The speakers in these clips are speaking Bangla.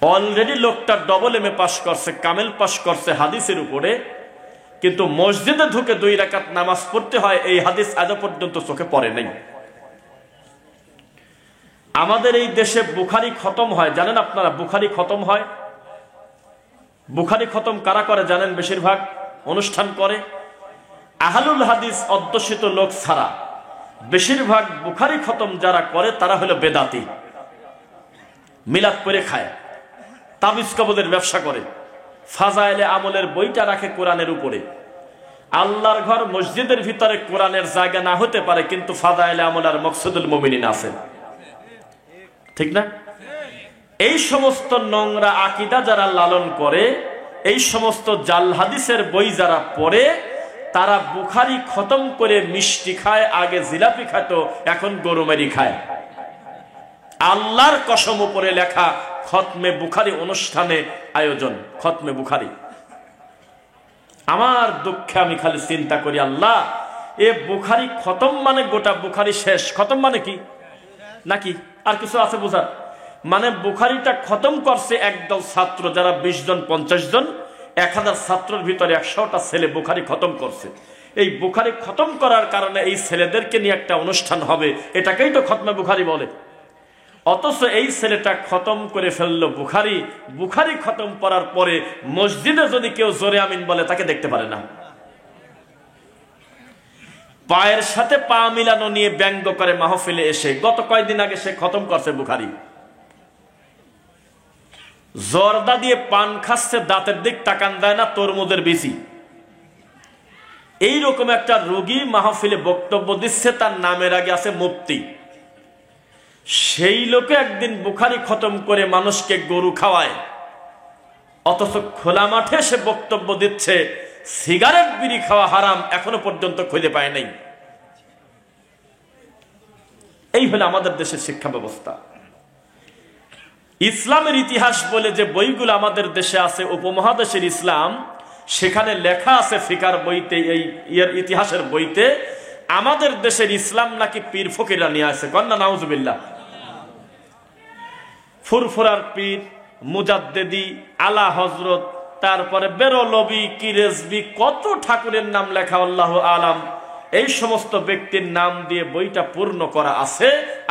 অলরেডি লোকটা ডবল এমএ পাস করছে, কামেল পাস করছে হাদিসের উপরে, কিন্তু মসজিদে ঢুকে 2 রাকাত নামাজ পড়তে হয় এই হাদিস আজ পর্যন্ত চোখে পড়ে নাই। আমাদের এই দেশে বুখারী খতম হয়, জানেন আপনারা? বুখারী খতম হয়। বুখারী খতম কারা করে জানেন? বেশিরভাগ অনুষ্ঠান করে আহলুল হাদিস অধ্যুষিত লোক ছাড়া বেশিরভাগ বুখারী খতম যারা করে তারা হলো বেদাতি। মিলাদ পড়ে খায়, তাবিজ কবজের ব্যবসা করে, ফাজাইলে আমলের বইটা রাখে কোরআনের উপরে। আল্লাহর ঘর মসজিদের ভিতরে কোরআনের জায়গা না হতে পারে, কিন্তু ফাজাইলে আমল আর মকসুদুল মুমিনিন আছে, ঠিক না? এই সমস্ত নোংরা আকীদা যারা লালন করে, এই সমস্ত জাল হাদিসের বই যারা পড়ে, তারা বুখারী খতম করে মিষ্টি খায়। আগে জিলাপি খাতো, এখন গরুমারি খায়। আল্লাহর কসম উপরে লেখা খতমে বুখারী অনুষ্ঠানে আয়োজন, খতমে বুখারী। আমার দুঃখে আমি খালি চিন্তা করি, আল্লাহ, এ বুখারী খতম মানে গোটা বুখারী শেষ? খতম মানে কি? নাকি আর কিছু আছে বোঝার? মানে বুখারীটা খতম করছে একদল ছাত্র, যারা 20 জন 50 জন, 1000 ছাত্রের ভিতরে 100টা ছেলে বুখারী খতম করছে। এই বুখারী খতম করার কারণে এই ছেলেদেরকে নিয়ে একটা অনুষ্ঠান হবে, এটাকেই তো খতমে বুখারী বলে। অথচ এই ছেলেটা খতম করে ফেললো বুখারী। বুখারী খতম করার পরে মসজিদে যদি কেউ জোরে আমিন বলে, তাকে দেখতে পারে না। পায়ের সাথে পা মিলানো নিয়ে ব্যঙ্গ করে মাহফিলে এসে। গত কয়েকদিন আগে সে খতম করছে বুখারী। জর্দা দিয়ে পান খাচ্ছে, দাঁতের দিক তাকান দেয় না, তরমুজের বিচি। এইরকম একটা রোগী মাহফিলে বক্তব্য দিচ্ছে, তার নামের আগে আছে মুফতি। সেই লোকে একদিন বুখারী খতম করে মানুষকে গরু খাওয়ায়, অথচ খোলা মাঠে সে বক্তব্য দিচ্ছে সিগারেট বিড়ি খাওয়া হারাম, এখনো পর্যন্ত খুঁজে পায় নাই। এই হলো আমাদের দেশের শিক্ষা ব্যবস্থা। ইসলামের ইতিহাস বলে যে বইগুলো আমাদের দেশে আছে, উপমহাদেশের ইসলাম, সেখানে লেখা আছে ফিকার বইতে, এই ইতিহাসের বইতে, আমাদের দেশের ইসলাম নাকি পীর ফকিররা নিয়ে আসে। কন্যা নাউজুবিল্লাহ। ফুরফুরার পীর, মুজাদ্দেদি, আলা হজরত, তারপরে বেরলবি, কিরেজবি, কত ঠাকুরের নাম লেখা আল্লাহু আলাম। এই সমস্ত ব্যক্তির নাম দিয়ে বইটা পূর্ণ করা আছে,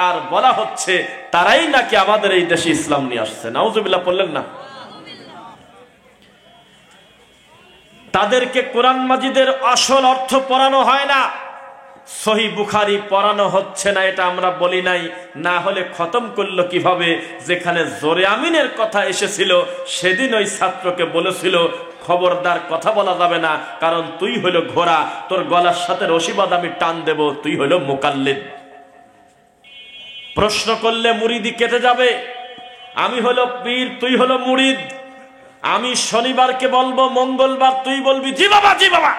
আর বলা হচ্ছে তারাই নাকি আমাদের এই দেশে ইসলাম নিয়ে আসছে। নাউজুবিল্লাহ পড়লেন না? তাদেরকে কোরআন মাজিদের আসল অর্থ পড়ানো হয় না, সহি বুখারী পড়ানো হচ্ছে না, এটা আমরা বলি নাই। না হলে খতম করলো কিভাবে? যেখানে জোরে আমিনের কথা এসেছিল, সেদিন ওই ছাত্রকে বলেছিল, খবরদার কথা বলা যাবে না, কারণ তুই হলো ঘোড়া, তোর গলার সাথে রশিবাদ আমি টান দেব, তুই হলো মুকাল্লিদ। প্রশ্ন করলে মুরিদি কেটে যাবে। আমি হলো পীর, তুই হলো মুরিদ। আমি শনিবারকে বলবো মঙ্গলবার, তুই বলবি জি বাবা জি বাবা।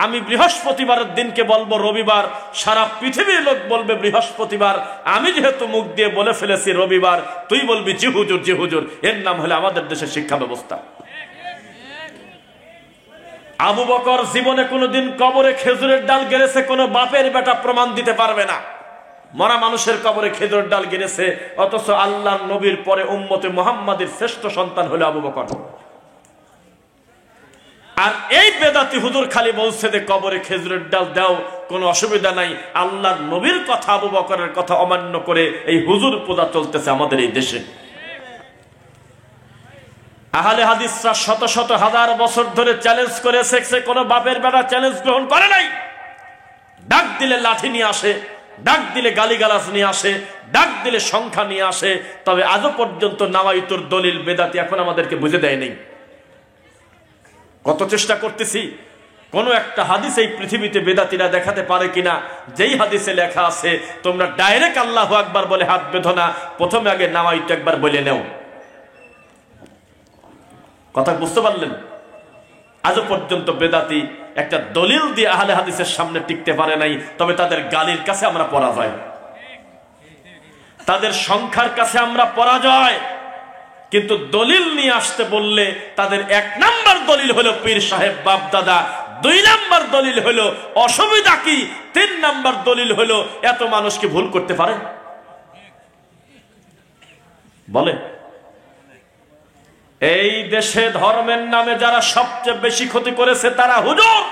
আমি বৃহস্পতিবারের দিনকে বলবো রবিবার, সারা পৃথিবীর লোক বলবে বৃহস্পতিবার। আমি যেহেতু মুখ দিয়ে বলে ফেলেছি রবিবার, তুই বলবি জি হুজুর জি হুজুর। এর নাম হলো আমাদের দেশের শিক্ষা ব্যবস্থা। আবু বকর জীবনে কোনোদিন কবরে খেজুরের ডাল গেড়েছে কোনো বাপের বেটা প্রমাণ দিতে পারবে না। মরা মানুষের কবরে খেজুরের ডাল গেড়েছে, অথচ আল্লাহর নবীর পরে উম্মতে মুহাম্মাদের শ্রেষ্ঠ সন্তান হলো আবু বকর। আর এই বেদাতি হুজুর খালি বলছে যে কবরে খেজুরের ডাল দাও, কোনো অসুবিধা নাই। আল্লাহর নবীর কথা, আবু বকরের কথা অমান্য করে এই হুজুর পূজা চলতেছে আমাদের এই দেশে। আহলে হাদিসরা শত শত হাজার বছর ধরে চ্যালেঞ্জ করে এসেছে, কোনো বাপের বেটা চ্যালেঞ্জ গ্রহণ করে নাই। ডাক দিলে লাঠি নিয়ে আসে, ডাক দিলে গালিগালাজ নিয়ে আসে, ডাক দিলে সংখ্যা নিয়ে আসে। তবে আজও পর্যন্ত নাওয়াইতুর দলিল বেদাতি এখন আমাদেরকে বুঝে দেয় নাই। কত চেষ্টা করতেছি, কোন একটা হাদিস এই পৃথিবীতে বেদাতিরা দেখাতে পারে কিনা, যেই হাদিসে লেখা আছে তোমরা ডাইরেক্ট আল্লাহু আকবার বলে হাত বেঁধো না, প্রথমে আগে নাওয়াইতু একবার বলে নেও। কথা বুঝতে পারলেন? আজও পর্যন্ত বেদাতি একটা দলিল দিয়ে আহলে হাদিসের সামনে টিকতে পারে নাই। তবে তাদের গালির কাছে আমরা পরাজয়, তাদের সংখ্যার কাছে আমরা পরাজয়। কিন্তু দলিল নিয়ে আসতে বললে তাদের 1 নাম্বার দলিল হলো পীর সাহেব বাপ দাদা, 2 নাম্বার দলিল হলো অসুবিধা কি, 3 নাম্বার দলিল হলো এত মানুষ কি ভুল করতে পারে? বলে এই দেশে ধর্মের নামে যারা সবচেয়ে বেশি ক্ষতি করেছে তারা হুজুর।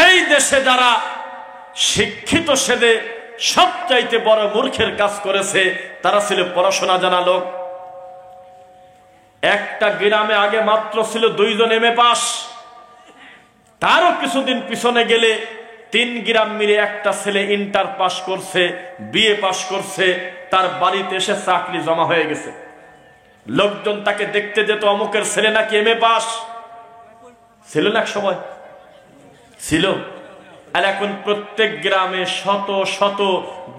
এই দেশে যারা শিক্ষিত সেদে সবচাইতে বড় মূর্খের কাজ করেছে তারা ছিল পড়াশোনা জানা লোক। একটা গ্রামে আগে মাত্র ছিল 2 জন এমএ পাস, তারও কিছুদিন পিছনে গেলে 3 গ্রাম মিলে একটা ছেলে ইন্টার পাস করছে, বিএ পাস করছে, তার বাড়িতে এসে চাকরি জমা হয়ে গেছে। লোকজন তাকে দেখতে যেত, অমুকের ছেলে নাকি এমএ পাস। ছিল না এক সময়? ছিল। আর এখন প্রত্যেক গ্রামে শত শত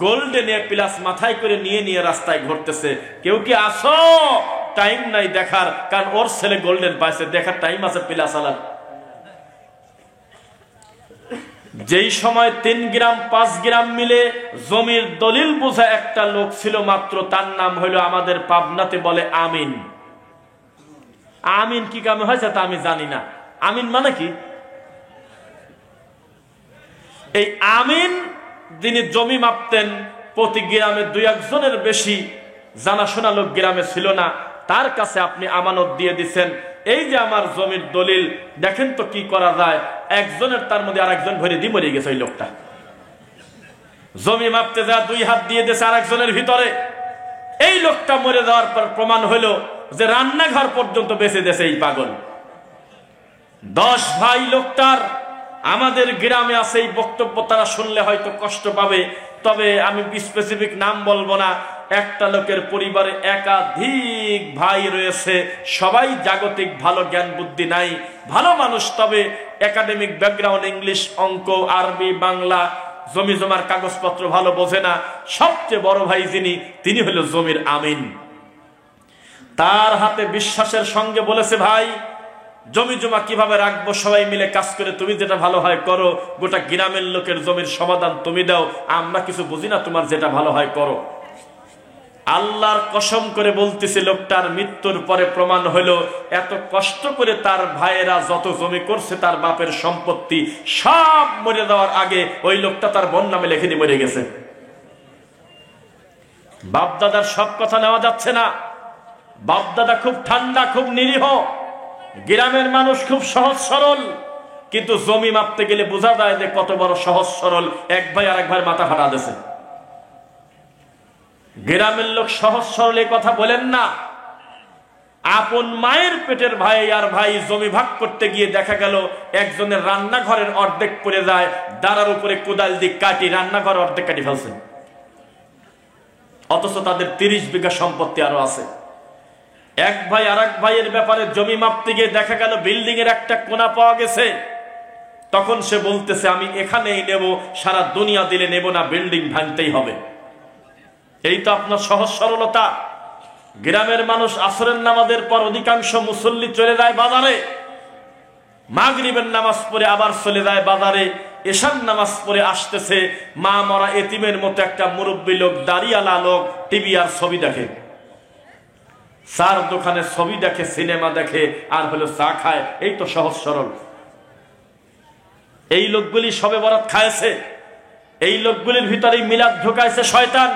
গোল্ডেন এ প্লাস মাথায় করে নিয়ে নিয়ে রাস্তায় ঘুরতেছে। কেউ কি আসো? টাইম নাই দেখার, কারণ ওর ছেলে গোল্ডেন পাইছে, দেখার টাইম আছে প্লাস আলার। যেই সময় 3 গ্রাম 5 গ্রাম মিলে জমির দলিল বোঝা একটা লোক ছিল মাত্র, তার নাম হইল আমাদের পাবনাতে বলে আমিন। আমিন কি কামে হয়েছে তা আমি জানি না। আমিন মানে কি? এই আমিন যিনি জমি মাপতেন, প্রতি গ্রামে 2-1 জনের বেশি জানাশোনা লোক গ্রামে ছিল না। তার কাছে আপনি আমানত দিয়ে দিচ্ছেন, এই যে আমার জমির দলিল, দেখেন তো কি করা যায়। একজনের তার মধ্যে আরেকজন ভরে দিয়ে মরে গেছে। ওই লোকটা জমি মাপতে যা 2 হাত দিয়ে দিয়েছে আরেকজনের ভিতরে। এই লোকটা মরে যাওয়ার পর প্রমাণ হলো যে রান্নাঘর পর্যন্ত বেঁচে দিয়েছে এই পাগল। 10 ভাই লোকটার। আমাদের গ্রামে আছে এই বক্তব্য, তারা শুনলে হয়তো কষ্ট পাবে, তবে আমি স্পেসিফিক নাম বলবো না। একটা লোকের পরিবারে একাধিক ভাই রয়েছে, সবাই জাগতিক ভালো জ্ঞান বুদ্ধি নাই, ভালো মানুষ, তবে একাডেমিক ব্যাকগ্রাউন্ড, ইংলিশ, অঙ্ক, আরবি, বাংলা, জমি জমার কাগজপত্র ভালো বোঝে না। সবচেয়ে বড় ভাই যিনি, তিনি হলো জমির আমিন। তার হাতে বিশ্বাসের সঙ্গে বলেছে, ভাই জমি জমা কিভাবে রাখবো, সবাই মিলে কাজ করে তুমি যেটা ভালো হয় করো, গোটা গ্রামের লোকের জমির সমাধান তুমি দাও, আমরা কিছু বুঝি না, তোমার যেটা ভালো হয় করো। আল্লাহর কসম করে বলতেছে, লোকটার মৃত্যুর পরে প্রমাণ হলো এত কষ্ট করে তার ভাইয়েরা যত জমি করছে, তার বাপের সম্পত্তি সব মরে যাওয়ার আগে ওই লোকটা তার বোন নামে লিখে দিয়ে মরে গেছে। বাপদাদার সব কথা নেওয়া যাচ্ছে না। বাপদাদা খুব ঠান্ডা, খুব নিরীহ, গ্রামের মানুষ খুব সহজ সরল, কিন্তু জমি মাপতে গেলে বোঝা যায় যে কত বড় সহজ সরল। এক ভাই আরেক ভাইয়ের মাথা ফাটা দিয়েছে। গ্রামের লোক সহজ সরল এই কথা বলেন না। আপন মায়ের পেটের ভাই আর ভাই জমি ভাগ করতে গিয়ে দেখা গেল একজনের রান্নাঘরের অর্ধেক পড়ে যায়, দাঁড়ার উপরে কোদাল দিয়ে কাটি রান্নাঘর অর্ধেক কাটি ফেলছে, অথচ তাদের 30 বিঘা সম্পত্তি আরো আছে। এক ভাই আর এক ভাইয়ের ব্যাপারে জমি মাপতে গিয়ে দেখা গেল বিল্ডিং এর একটা কোণা পাওয়া গেছে। তখন সে বলতেছে, আমি এখানেই নেব, সারা দুনিয়া দিলে নেব না, বিল্ডিং ভাঙতেই হবে। এই তো আপনার সহজ সরলতা। গ্রামের মানুষ আসরের নামাজের পর অধিকাংশ মুসল্লি চলে যায় বাজারে, মাগরিবের নামাজ পড়ে আবার চলে যায় বাজারে, এশার নামাজ পড়ে আসতেছে, মা মরা এতিমের মতো একটা মুরব্বী লোক, দাড়িওয়ালা লোক, টিভি আর ছবি দেখে, চার দোকানে ছবি দেখে, সিনেমা দেখে, আর হলো চা খায়। এই তো সহজ সরল। এই লোকগুলি শবে বরাত খায়ছে, এই লোকগুলির ভিতরে মিলাদ ঢুকাইছে শয়তান,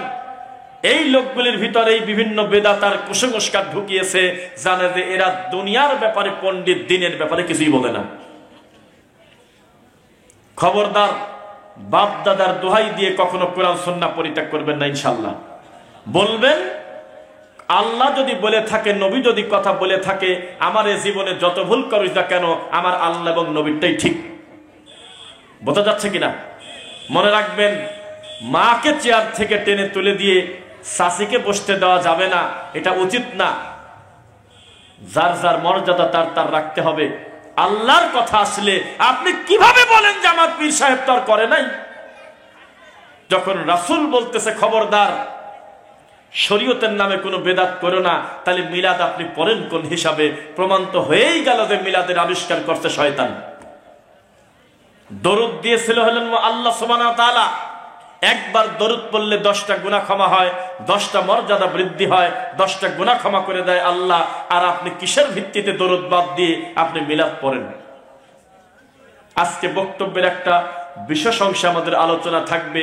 এই লোকগুলির ভিতরে বিভিন্ন বেদাতার কুসংস্কার ঢুকিয়েছে। জানে যে এরা দুনিয়ার ব্যাপারে পণ্ডিত, দিনের ব্যাপারে কিছুই বলে না। খবরদার, বাপ দাদার দোহাই দিয়ে কখনো কোরআন সুন্নাহ পরিত্যাগ করবেন না। ইনশাআল্লাহ বলবেন, আল্লাহ যদি বলে থাকে, নবী যদি কথা বলে থাকে, আমার এই জীবনে যত ভুল করিস না কেন, আমার আল্লাহ এবং নবীরটাই ঠিক। বোঝা যাচ্ছে কিনা? মনে রাখবেন, মাকে চেয়ার থেকে টেনে তুলে দিয়ে শাসিকে বসতে দেওয়া যাবে না, এটা উচিত না। যার যার মর্যাদা তার তার রাখতে হবে। আল্লাহর কথা আসলে আপনি কিভাবে বলেন যে আমার পীর সাহেব তো আর করে নাই? যখন রাসূল বলতেছে খবরদার শরীয়তের নামে কোনো বেদাত করো না, তাহলে মিলাদ আপনি পড়েন কোন হিসাবে? প্রমাণ তো হয়েই গেল যে মিলাদের আবিষ্কার করছে শয়তান। দরুদ দিয়েছিল হলেন আল্লাহ সুবহানাহু ওয়া তাআলা। একবার দরুদ পড়লে 10টা গুনাহ ক্ষমা হয়, 10টা মর্যাদা বৃদ্ধি হয়, 10টা গুনাহ ক্ষমা করে দেয় আল্লাহ। আর আপনি কিসের ভিত্তিতে দরুদ বাদ দিয়ে আপনি মিলাদ পড়েন? আজকে বক্তব্যের একটা বিশেষ অংশে আমাদের আলোচনা থাকবে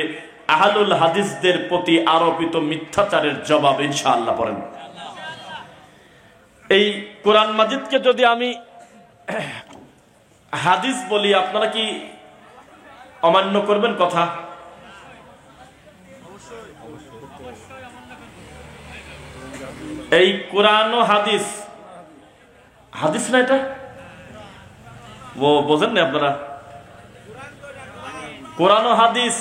আহলুল হাদিসদের প্রতি আরোপিত মিথ্যাচারের জবাব। ইনশাআল্লাহ পড়েন। এই কোরআন মাজিদকে যদি আমি হাদিস বলি, আপনারা কি অমান্য করবেন কথা? এই কোরআন ও হাদিস, হাদিস না এটা, ও বোঝেন না আপনারা? কোরআন ও হাদিস,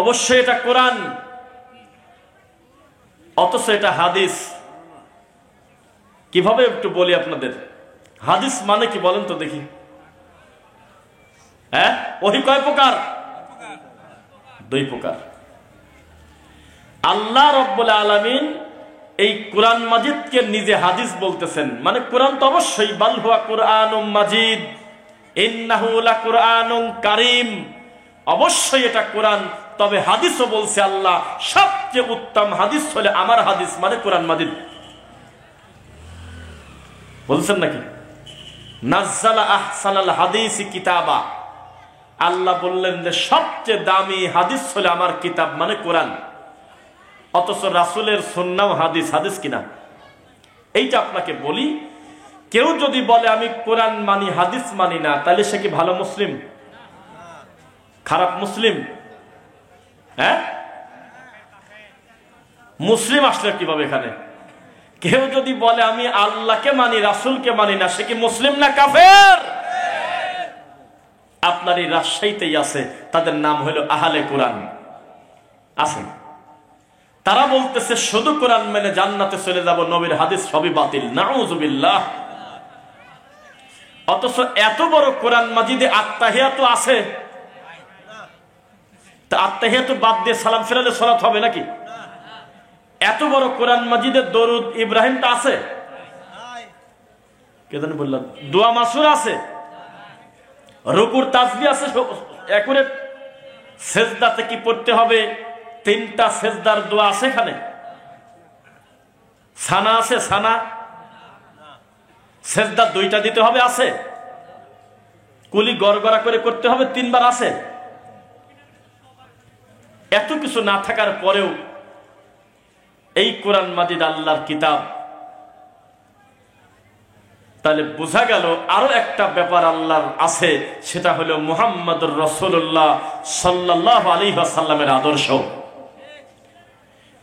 অবশ্যই এটা কোরআন, অথচ এটা হাদিস। কিভাবে একটু বলি আপনাদের। হাদিস মানে কি বলেন তো দেখি? হ্যাঁ, ওহী কয় প্রকার? দুই প্রকার। আল্লাহ রাব্বুল আলামিন এই কোরআন মাজিদকে নিজে হাদিস বলতেছেন, মানে কোরআন তো অবশ্যই, বাল হুয়া কুরআনুম মাজিদ ইন্নাহু লাকুরআনুন কারীম, অবশ্যই এটা কোরআন। তবে হাদিসও বলছে আল্লাহ সবচেয়ে উত্তম হাদিস হলে আমার হাদিস, মানে কোরআন মাজিদ বলছেন নাকি? নাজ্জালা আহসানাল হাদিসি কিতাবা, আল্লাহ বললেন যে সবচেয়ে দামি হাদিস হলে আমার কিতাব, মানে কোরআন। অথচ রাসূলের সুন্নাহ হাদিস, হাদিস কিনা? এইটা আপনাকে বলি, কেউ যদি বলে আমি কোরআন মানি হাদিস মানি না, তাহলে সে কি ভালো মুসলিম, খারাপ মুসলিম? হ্যাঁ, মুসলিম আসলে কিভাবে এখানে? কেউ যদি বলে আমি আল্লাহকে মানি রাসূলকে মানি না, সে কি মুসলিম না কাফের? আপনার এই রাজশাহীতেই আছে, তাদের নাম হলো আহলে কোরআন আছে। তারা বলতেছে শুধু কোরআন মেনে জান্নাতে চলে যাব, নবীর হাদিস সবই বাতিল, নাউযুবিল্লাহ। অথচ এত বড় কোরআন মাজিদে আত্তাহিয়াতু আছে, তা আত্তাহিয়াতু বাদ দিয়ে সালাম ফিরালে সালাত হবে নাকি? এত বড় কোরআন মাজিদে দরুদ ইব্রাহিমটা আছে, কে জানি বললাম, দোয়া মাসুর আছে, রুকুর তাসবিহ আছে একুরেট, সেজদাতে কি পড়তে হবে, 3টা সেজদার দোয়া আছে এখানে, সানা আছে, সানা সেজদা 2টা দিতে হবে আছে, কুলি গড়গড়া করে করতে হবে 3বার আছে। এত কিছু না থাকার পরেও এই কোরআন মাজিদ আল্লাহর কিতাব, তাহলে বোঝা গেল আরো একটা ব্যাপার আল্লাহর আছে, সেটা হলো মুহাম্মদুর রাসূলুল্লাহ সাল্লাল্লাহু আলাইহি ওয়াসাল্লামের আদর্শ।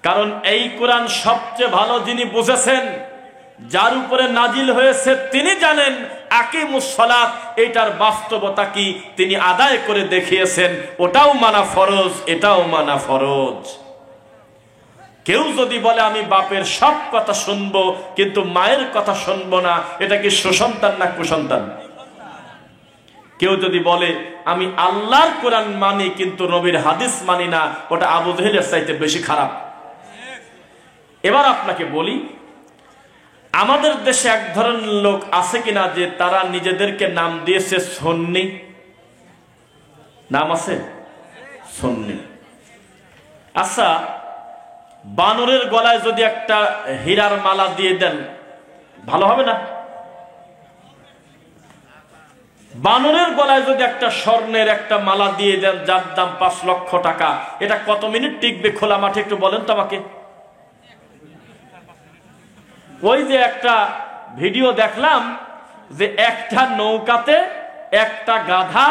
কারণ এই কোরআন সবচেয়ে ভালো যিনি বুঝেছেন, যার উপরে নাজিল হয়েছে, তিনি জানেন আকিমুস সালাত এটার বাস্তবতা কি, তিনি আদায় করে দেখিয়েছেন। ওটাও মানা ফরজ, এটাও মানা ফরজ। কেউ যদি বলে আমি বাপের সব কথা শুনবো কিন্তু মায়ের কথা শুনবো না, এটা কি সুসন্তান না কুসন্তান? কেউ যদি বলে আমি আল্লাহর কোরআন মানি কিন্তু নবীর হাদিস মানি না, ওটা আবু জেহেলের চাইতে বেশি খারাপ। এবার আপনাকে বলি, আমাদের দেশে এক ধরনের লোক আছে কিনা যে তারা নিজেদেরকে নাম দিয়েছে সুন্নি? নাম আছে সুন্নি। আচ্ছা, বানরের গলায় যদি একটা হীরার মালা দিয়ে দেন ভালো হবে না? বানরের গলায় যদি একটা স্বর্ণের একটা মালা দিয়ে দেন যার দাম 5 লক্ষ টাকা, এটা কত মিনিট টিকবে খোলা মাঠে একটু বলেন তো আমাকে। ওই যে একটা ভিডিও দেখলাম যে একটা নৌকাতে একটা গাধা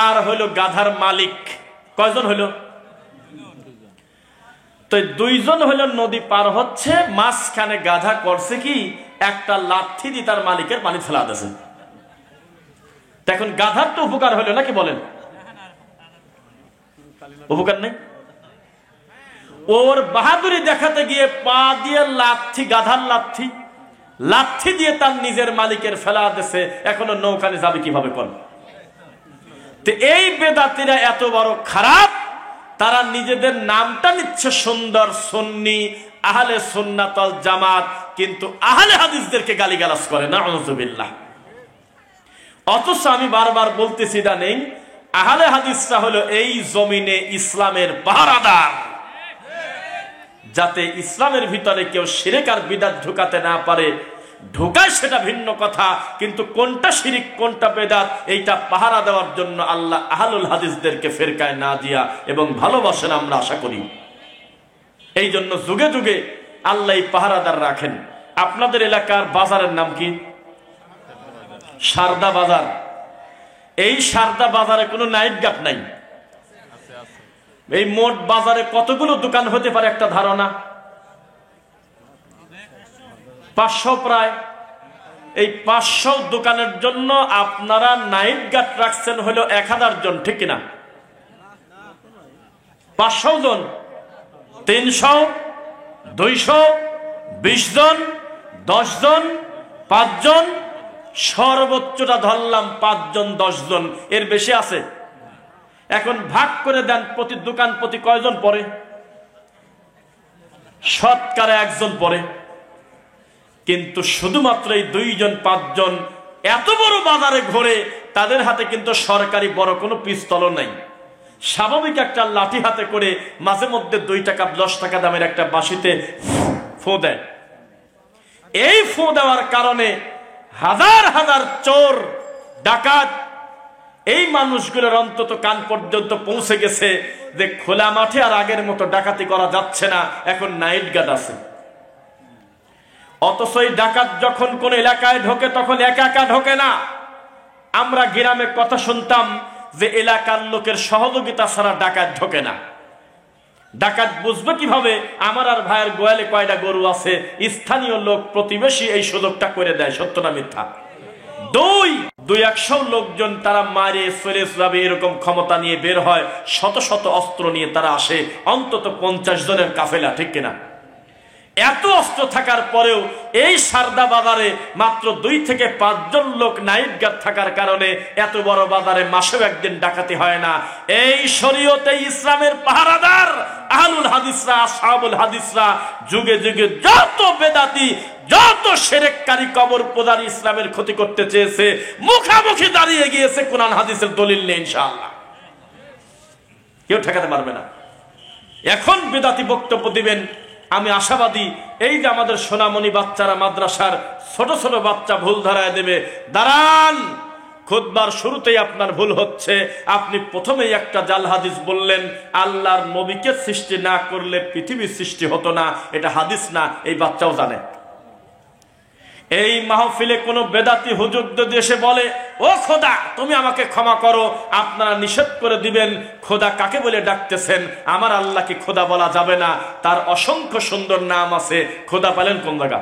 আর হলো গাধার মালিক, কয়জন হলো? তো 2 জন হলো নদী পার হচ্ছে, মাঝখানে গাধা করছে কি, একটা লাঠি দিয়ে তার মালিকের পানি ফেলা দিয়েছে। এখন গাধার তো উপকার হলো নাকি বলেন? উপকার নেই। ওর বাহাদুরি দেখাতে গিয়ে পা দিয়ে লাঠি, গাধার লাঠি দিয়ে তার নিজের মালিকের ফেলা দিয়েছে। এখনো নৌকানে যাবে কিভাবে কোন? তো এই বেদাতীরা এত বড় খারাপ, তারা নিজেদের নামটা নিচ্ছে সুন্দর সুন্নি, আহলে সুন্নাত ওয়াল জামাত, কিন্তু আহলে হাদিসদেরকে গালিগালাজ করে, নাউযুবিল্লাহ। অথচ আমি বারবার বলতেছি না নেই, আহলে হাদিসরা হলো এই জমিনে ইসলামের পাহারাদার। যাতে ইসলামের ভিতরে কেউ শিরক আর বিদআত ঢুকাতে না পারে, ঢুকায় সেটা ভিন্ন কথা, কিন্তু কোনটা শিরিক কোনটা বেদাত এইটা পাহারা দেওয়ার জন্য আল্লাহ আহলুল হাদিসদেরকে ফেরকায় না দিয়া এবং ভালোবাসেন, আমরা আশা করি। এই জন্য যুগে যুগে আল্লাহ পাহারাদার রাখেন। আপনাদের এলাকার বাজারের নাম কি? সারদা বাজার। এই সারদা বাজারে কোনো নাইট গার্ড নাই। এই মোট বাজারে কতগুলো দোকান হতে পারে একটা ধারণা? 500 প্রায়। এই 500 দোকানের জন্য আপনারা নাইট গার্ড রাখছেন হলো 1000 জন, ঠিক কিনা? 500 জন, 300, 200, 20 জন, 10 জন, 5 জন, সর্বোচ্চটা ধরলাম 5 জন, 10 জন, এর বেশি আছে? এখন ভাগ করে দেন, প্রতি দোকান প্রতি কয়জন পড়ে? শতকরা 1 জন পড়ে। কিন্তু শুধুমাত্র এই 2 জন 5 জন এত বড় বাজারে ঘোরে, তাদের হাতে কিন্তু সরকারি বড় কোনো পিস্তলও নাই। স্বাভাবিক একটা লাঠি হাতে করে মাঝে মধ্যে 2 টাকা 10 টাকা দামের একটা বাঁশিতে ফো দেয়। এই ফো দেওয়ার কারণে হাজার হাজার চোর ডাকাত এই মানুষগুলোর অন্তত কান পর্যন্ত পৌঁছে গেছে যে খোলা মাঠে আর আগের মতো ডাকাতি করা যাচ্ছে না, এখন নাইট গার্ড আছে। অথচ এই ডাকাত যখন কোন এলাকায় ঢোকে তখন একা একা ঢোকে না। আমরা গ্রামে কথা শুনতাম যে এলাকার লোকের সহযোগিতা ছাড়া ডাকাত ঢোকে না। ডাকাত বুঝবে কিভাবে আমার আর ভাইয়ের গোয়ালে কয়টা গরু আছে? স্থানীয় লোক প্রতিবেশী এই সুযোগটা করে দেয়। সত্য না মিথ্যা? 200 লোকজন তারা মারে ফেলে যাবে এরকম ক্ষমতা নিয়ে বের হয়, শত শত অস্ত্র নিয়ে তারা আসে, অন্তত 50 জনের কাফেলা, ঠিক কিনা? এত অস্ত্র থাকার পরেও এই সারদা বাজারে মাত্র 2 থেকে 5 জন লোক নাইট গার্ড থাকার কারণে এত বড় বাজারে মাসেও একদিন ডাকাতি হয় না। এই শরীয়তে ইসলামের পাহারাদার আহলুল হাদিসরা, আসহাবুল হাদিসরা যুগে যুগে যত বেদাতি, যত শিরককারী, কবর পূজারী ইসলামের ক্ষতি করতে চেয়েছে, মুখামুখি দাঁড়িয়ে গিয়েছে কোরআন হাদিসের দলিল নিয়ে। ইনশাআল্লাহ কেউ ঠেকাতে পারবে না। এখন বেদাতি বক্তব্য দিবেন, আমি আশাবাদী এই যে আমাদের সোনামণি বাচ্চারা, মাদ্রাসার ছোট ছোট বাচ্চা ভুল ধরায় দেবে। দাঁড়ান, খুতবার শুরুতেই আপনার ভুল হচ্ছে। আপনি প্রথমেই একটা জাল হাদিস বললেন, আল্লাহর নবীকে সৃষ্টি না করলে পৃথিবীর সৃষ্টি হতো না। এটা হাদিস না, এই বাচ্চাও জানে। এই মাহফিলে কোন বেদাতি হুজুর যদি এসে বলে, ও খোদা তুমি আমাকে ক্ষমা করো, আপনারা নিষেধ করে দিবেন খোদা কাকে বলে ডাকতেছেন। আমার আল্লাহকে খোদা বলা যাবে না, তার অসংখ্য সুন্দর নাম আছে। খোদা পেলেন কোন জায়গা?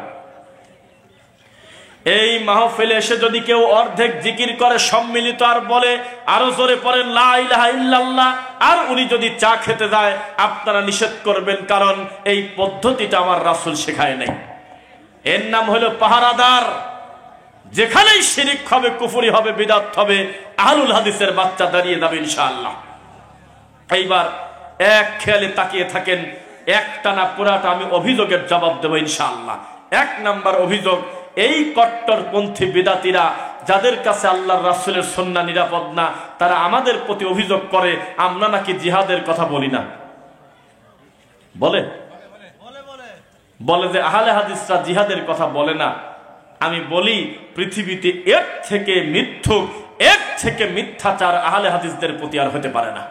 এই মাহফিলে এসে যদি কেউ অর্ধেক জিকির করে সম্মিলিত আর বলে আরো জোরে পড়েন লা ইলাহা ইল্লাল্লাহ, আর উনি যদি চা খেতে যায়, আপনারা নিষেধ করবেন, কারণ এই পদ্ধতিটা আমার রাসূল শেখায় নাই। এর নাম হলো পাহারাদার। যেখানেই শিরিক হবে, কুফরি হবে, বিদআত হবে, আহলুল হাদিসের বাচ্চা দাঁড়িয়ে যাবে ইনশাআল্লাহ। এইবার এক খেয়ালে তাকিয়ে থাকেন, একটানা পুরাটা আমি অভিযোগের জবাব দেব ইনশাআল্লাহ। 1 নাম্বার অভিযোগ, এই কট্টরপন্থী বিদআতীরা যাদের কাছে আল্লাহর রাসূলের সুন্নাহ নিরাপদ না, তারা আমাদের প্রতি অভিযোগ করে আমরা নাকি জিহাদের কথা বলি না। বলে যে আহলে হাদিসরা জিহাদের কথা বলে না। আমি বলি, পৃথিবীতে এর থেকে মিথ্যুক, এর থেকে মিথ্যাচার আহলে হাদিসদের প্রতি আর হতে পারে না।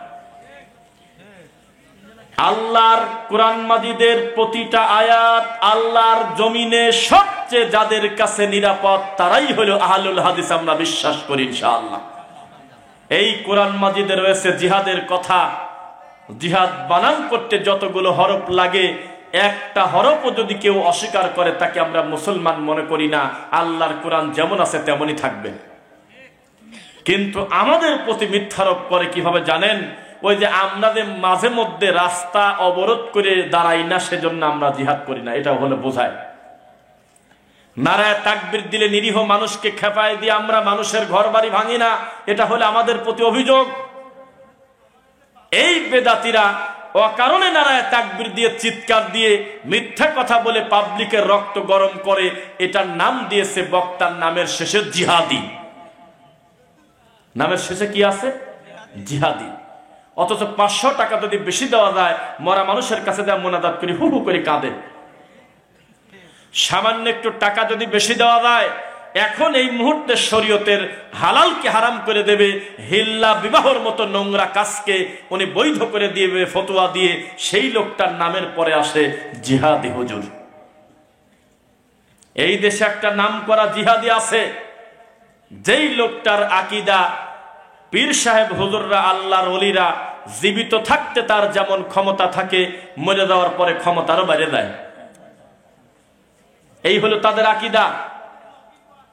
আল্লাহর কোরআন মাজিদের প্রতিটা আয়াত আল্লাহর জমিনে সবচেয়ে যাদের কাছে নিরাপদ তারাই হলো আহলুল হাদিস, আমরা বিশ্বাস করি ইনশাআল্লাহ। এই কোরআন মাজিদে রয়েছে জিহাদের কথা। জিহাদ বানান করতে যতগুলো হরফ লাগে, একটা হরফও যদি কেউ অস্বীকার করে তাকে আমরা মুসলমান মনে করি না। আল্লাহর কোরআন যেমন আছে তেমনই থাকবে। কিন্তু আমাদের প্রতি মিথ্যারোপ করে কিভাবে জানেন? ওই যে আমরা যে মাঝে মধ্যে রাস্তা অবরোধ করে দাঁড়াই না, সেজন্য আমরা জিহাদ করি না, এটা হলো বোঝায়। নারায়ে তাকবীর দিলে নিরীহ মানুষকে খেপায় দিয়ে আমরা মানুষের ঘর বাড়ি ভাঙি না, এটা হলো আমাদের প্রতি অভিযোগ। এই বেদাতীরা অকারণে নারায়ে তাকবীর দিয়ে, চিৎকার দিয়ে, মিথ্যা কথা বলে পাবলিকের রক্ত গরম করে, এটার নাম দিয়েছে বক্তার নামের শেষে জিহাদি। নামের শেষে কি আছে? জিহাদি। অথচ 500 টাকা যদি বেশি দেওয়া যায়, মরা মানুষের কাছে দেওয়া মোনাজাত করি হু হু করে কাঁদে। সামান্য একটু টাকা যদি বেশি দেওয়া যায়, এখন এই মুহূর্তে শরীয়তের হালালকে হারাম করে দেবে, হিল্লা বিবাহর মতো নোংরা কাজকে উনি বৈধ করে দিবে ফতোয়া দিয়ে, সেই লোকটার নামের পরে আসে জিহাদি হুজুর। এই দেশে একটা নামকরা জিহাদি আছে, যেই লোকটার আকীদা পীর সাহেব হুজুররা আল্লাহর ওলিরা জীবিত থাকতে তার যেমন ক্ষমতা থাকে, মরে যাওয়ার পরে ক্ষমতারও বাইরে যায়। এই হলো তাদের আকীদা,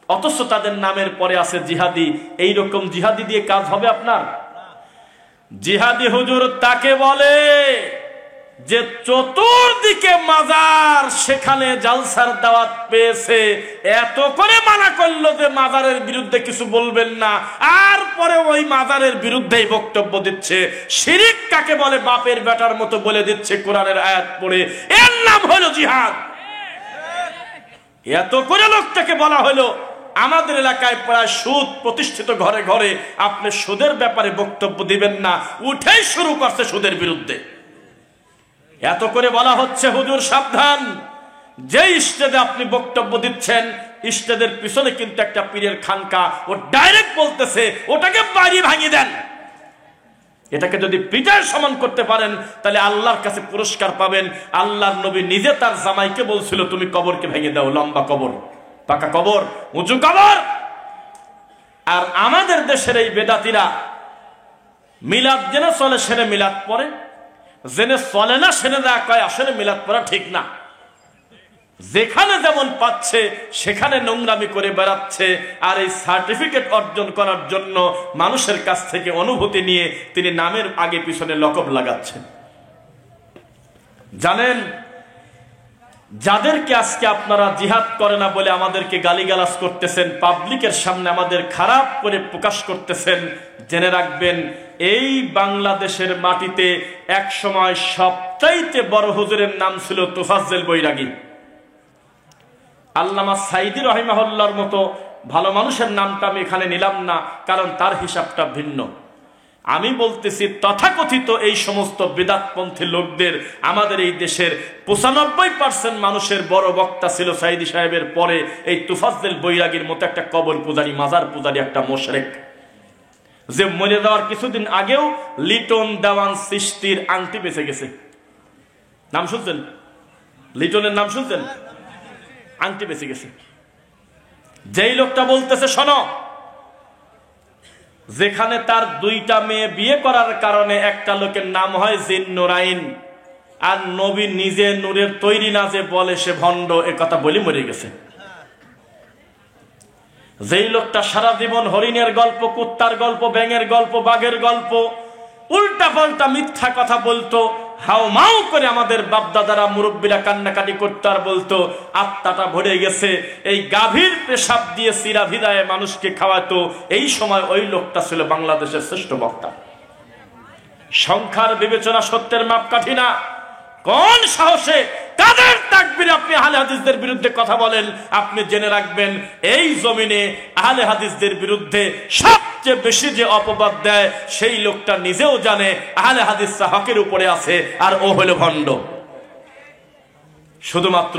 অথচ তাদের নামের পরে আছে জিহাদি। এই রকম জিহাদি দিয়ে কাজ হবে আপনার? জিহাদি হুজুর তাকে বলে যে চতুর্দিকে মাজার, সেখানে জালসার দাওয়াত পেয়েছে, এত করে মানা করলো যে মাজারের বিরুদ্ধে কিছু বলবেন না, আর পরে ওই মাজারের বিরুদ্ধেই বক্তব্য দিচ্ছে। শিরিক কাকে বলে বাপের বেটার মতো বলে দিচ্ছে কোরআনের আয়াত পড়ে, এর নাম হলো জিহাদ। এত করে লোকটাকে বলা হলো, আমাদের এলাকায় প্রায় সুদ প্রতিষ্ঠিত, ঘরে ঘরে আপনি সুদের ব্যাপারে বক্তব্য দিবেন না, উঠেই শুরু করছে সুদের বিরুদ্ধে। এত করে বলা হচ্ছে হুজুর সাবধান, যে স্টেজে আপনি বক্তব্য দিচ্ছেন স্টেজের পিছনে কিন্তু একটা পীরের খানকা, ও ডাইরেক্ট বলতেছে ওটাকে বাড়ি ভাঙিয়ে দেন। এটাকে যদি পিটার সমান করতে পারেন তাহলে আল্লাহর কাছে পুরস্কার পাবেন। আল্লাহর নবী নিজে তার জামাইকে বলছিল তুমি কবরকে ভেঙে দাও, লম্বা কবর, পাকা কবর, উঁচু কবর। আর আমাদের দেশের এই বেদাতিরা মিলাদ জেনে চলে সেরে মিলাদ পড়ে, জেনে চলে না সেরে দেয়া কয় আসলে মিলাদ পড়া ঠিক না। যেখানে যেমন পাচ্ছে সেখানে নোংরামি করে বেড়াচ্ছে, আর এই সার্টিফিকেট অর্জন করার জন্য মানুষের কাছ থেকে অনুভূতি নিয়ে তিনি নামের আগে পিছনে লকব লাগাচ্ছেন। জানেন, যাদেরকে আজকে আপনারা জিহাদ করে না বলে আমাদেরকে গালিগালাজ করতেছেন, পাবলিকের সামনে আমাদের খারাপ করে প্রকাশ করতেছেন, জেনে রাখবেন এই বাংলাদেশের মাটিতে এক সময় সবচাইতে বড় হুজুরের নাম ছিল তোফাজ্জল বৈরাগী। আল্লামা সাইদি রহিমাহুল্লাহর মতো ভালো মানুষের নামটা আমি এখানে নিলাম না, কারণ তার হিসাবটা ভিন্ন। আমি বলতেছি তথাকথিত এই সমস্ত বিদাতপন্থী লোকদের আমাদের এই দেশের 95% মানুষের বড় বক্তা ছিল সাইদি সাহেবের পরে এই তোফাজ্জল বৈরাগীর মতো একটা কবর পূজারী, মাজার পূজারী, একটা মোশরেক, যে মরে যাওয়ার কিছুদিন আগেও লিটন দেওয়ান চিশতির আংটি বেঁচে গেছে। নাম শুনছেন? লিটনের নাম শুনছেন? আংটি বেঁচে গেছে। যেই লোকটা বলতেছে শোনো, যেখানে তার দুইটা মেয়ে বিয়ে করার কারণে একটা লোকের নাম হয় জিন নুরাইন, আর নবী নিজে নূরের তৈরি না যে বলে সে ভণ্ড, এ কথা বলি মরে গেছে। যেই লোকটা সারা জীবন হরিণের গল্প, কুত্তার গল্প, ব্যাঙের গল্প, বাঘের গল্প, উল্টা পাল্টা মিথ্যা কথা বলতো, হাও মাও করে আমাদের বাপদাদারা মুরব্বীরা কান্নাকাটি করতো আর বলতো আত্মাটা ভরে গেছে, এই গাভীর পেশাব দিয়ে সিরা ভিদায় মানুষকে খাওয়াতো, এই সময় ওই লোকটা ছিল বাংলাদেশের শ্রেষ্ঠ বক্তা। সংখ্যার বিবেচনা সত্যের মাপকাঠি না। কোন সাহসে কাদের তাকবীরে আপনি আহলে হাদিসদের বিরুদ্ধে কথা বলেন? আপনি জেনে রাখবেন এই জমিনে আহলে হাদিসদের বিরুদ্ধে সবচেয়ে বেশি যে অপবাদ দেয় সেই লোকটা নিজেও জানে আহলে হাদিসরা হকের উপরে আছে, আর ও হলো ভণ্ড। শুধুমাত্র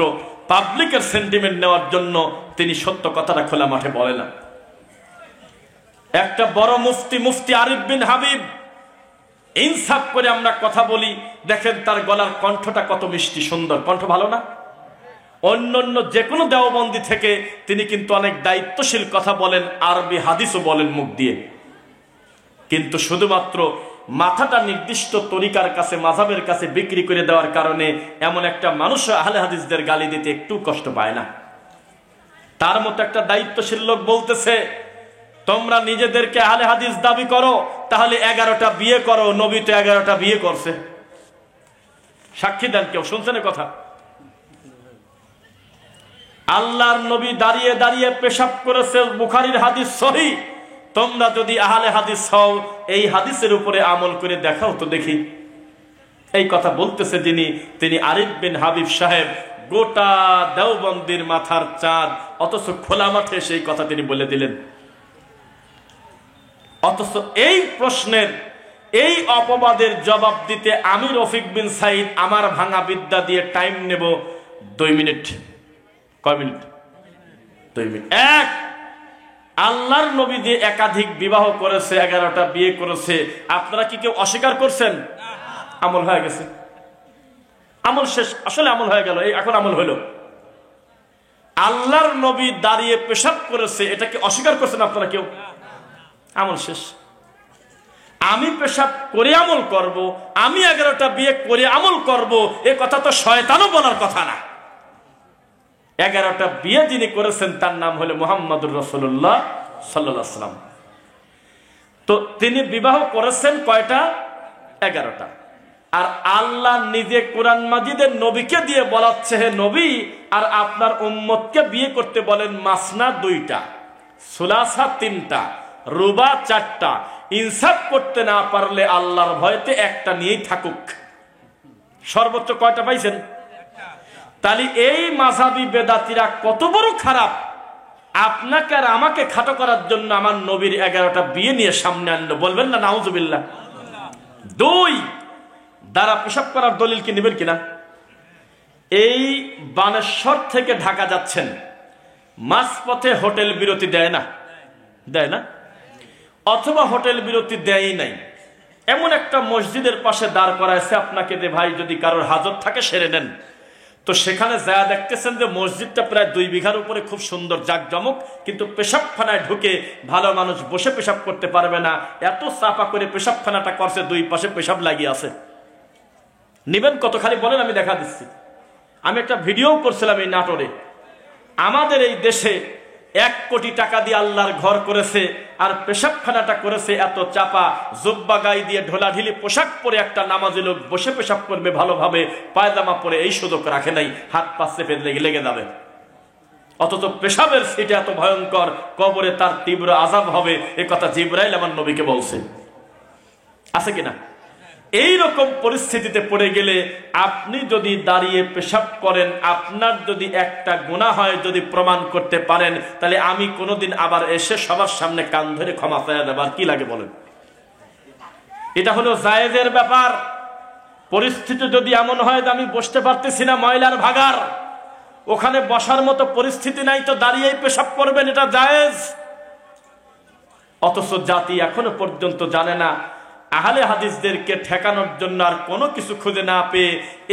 পাবলিকের সেন্টিমেন্ট নেওয়ার জন্য তিনি সত্য কথাটা খোলা মাঠে বলে না। একটা বড় মুফতি আরিফ বিন হাবিব, ইনসাফ করে আমরা কথা বলি, দেখেন তার গলার কণ্ঠটা কত মিষ্টি সুন্দর, কণ্ঠ ভালো না? অন্যান্য যে কোনো দেওবন্দি থেকে তিনি কিন্তু অনেক দায়িত্বশীল কথা বলেন, আরবি হাদিসও বলেন মুখ দিয়ে, কিন্তু শুধুমাত্র মাথাটা নির্দিষ্ট তরিকার কাছে, মাযহাবের কাছে বিক্রি করে দেওয়ার কারণে এমন একটা মানুষ আহলে হাদিসদের গালি দিতে একটু কষ্ট পায় না। তার মতো একটা দায়িত্বশীল লোক বলতেছে তোমরা নিজেদেরকে আহলে হাদিস দাবি করো, তাহলে 11টা বিয়ে করো, নবী তো 11টা বিয়ে করছে। সাক্ষী দেন কেউ, শুনছেন কথা? আল্লাহর নবী দাঁড়িয়ে দাঁড়িয়ে পেশাব করেছে, বুখারীর হাদিস সহিহ। তোমরা যদি আহলে হাদিস হও, এই হাদিসের উপরে আমল করে দেখাও তো দেখি। এই কথা বলতেছে তিনি আরিফ বিন হাবিব সাহেব, গোটা দেওবন্দির মাথার চাঁদ, অথচ খোলা মাঠে সেই কথা তিনি বলে দিলেন। অথচ এই প্রশ্নের, এই অপবাদের জবাব দিতে আমি রফিক বিন সাইদ আমার ভাঙা বিদ্যা দিয়ে টাইম নেব 2 মিনিট। কয় মিনিট? 2 মিনিট। এক, আল্লাহর নবী যে একাধিক বিবাহ করেছে, 11টা বিয়ে করেছে, আপনারা কি কেউ অস্বীকার করছেন? আমল হয়ে গেছে, আমল শেষ, আসলে আমল হয়ে গেল, এখন আমল হলো। আল্লাহর নবী দাঁড়িয়ে পেশাব করেছে, এটাকে অস্বীকার করছেন আপনারা কেউ? আমল শেষ। আমি পেশাব করে আমল করব, আমি 11টা বিয়ে করে আমল করব, এ কথা তো শয়তানও বলার কথা না। 11টা বিয়ে যিনি করেছেন তার নাম হলো মুহাম্মদুর রাসূলুল্লাহ সাল্লাল্লাহু আলাইহি ওয়াসাল্লাম। তো তিনি বিবাহ করেছেন কয়টা? 11টা। আর আল্লাহ নিজে কোরআন মাজিদের নবীকে দিয়ে বলাচ্ছে, হে নবী, আর আপনার উম্মতকে বিয়ে করতে বলেন মাসনা 2টা, সুলাসা 3টা, রুবা 4টা, ইনসাফ করতে না পারলে আল্লাহর ভয়তে একটা নিয়েই থাকুক। সর্বোচ্চ কয়টা পাইছেন? তাহলে এই মাযহাবী বেদাতীরা কত বড় খারাপ, আপনাকে আর আমাকে খাটো করার জন্য আমার নবীর 11টা বিয়ে নিয়ে সামনে আনলো। বলবেন না নাউজুবিল্লাহ? 2 দ্বারা পেশাব করার দলিল কি নেবেন কিনা? এই বানেশ্বর থেকে ঢাকা যাচ্ছেন, মাঝপথে হোটেল বিরতি দেয় না? দেয় না? অথবা হোটেল বিরতি দেয়ই নাই, এমন একটা মসজিদের পাশে দাঁড় করাইছে আপনাকে, যে ভাই যদি কারোর হাজত থাকে সেরে নেন। তো সেখানে যা দেখতেছেন যে মসজিদটা প্রায় 2 বিঘার উপরে, খুব সুন্দর জাকজমক, কিন্তু পেশাবখানায় ঢুকে ভালো মানুষ বসে পেশাব করতে পারবে না, এত চাপা করে পেশাবখানাটা করছে, 2 পাশে পেশাব লাগিয়ে আছে। নিবেন কত? খালি বলেন, আমি দেখা দিচ্ছি। আমি একটা ভিডিও করছিলাম এই নাটোরে। আমাদের এই দেশে 1 কোটি টাকা দিয়ে আল্লাহর ঘর করেছে, আর পেশাবখানাটা করেছে এত চাপা, জুব্বা গায়ে দিয়ে ঢোলাঢিলি পোশাক পরে একটা নামাজি লোক বসে পেশাব করবে ভালোভাবে, পায়জামা পরে, এই সুযোগ রাখে নাই, হাত পা চেপে লেগে যাবে। অথচ পেশাবের সিটে এত ভয়ঙ্কর, কবরে তার তীব্র আযাব হবে, এ কথা জিবরাইল আমার নবীকে বলছে। আছে কিনা? এই রকম পরিস্থিতিতে পড়ে গেলে আপনি যদি দাঁড়িয়ে পেশাব করেন, আপনার যদি একটা গুনাহ হয়, যদি প্রমাণ করতে পারেন, তাহলে আমি কোনোদিন আবার এসে সবার সামনে কান ধরে ক্ষমা চাইয়া দেবার কি লাগে বলেন? এটা হলো জায়েজের ব্যাপার। পরিস্থিতি যদি এমন হয় যে আমি বসতে পারতেছি না, ময়লার ভাগার, ওখানে বসার মতো পরিস্থিতি নাই, তো দাঁড়িয়েই পেশাব করবেন, এটা জায়েজ। অথচ জাতি এখনো পর্যন্ত জানে না, আহলে হাদিসদেরকে ঠেকানোর জন্য আর কোনো কিছু খুঁজে না পেয়ে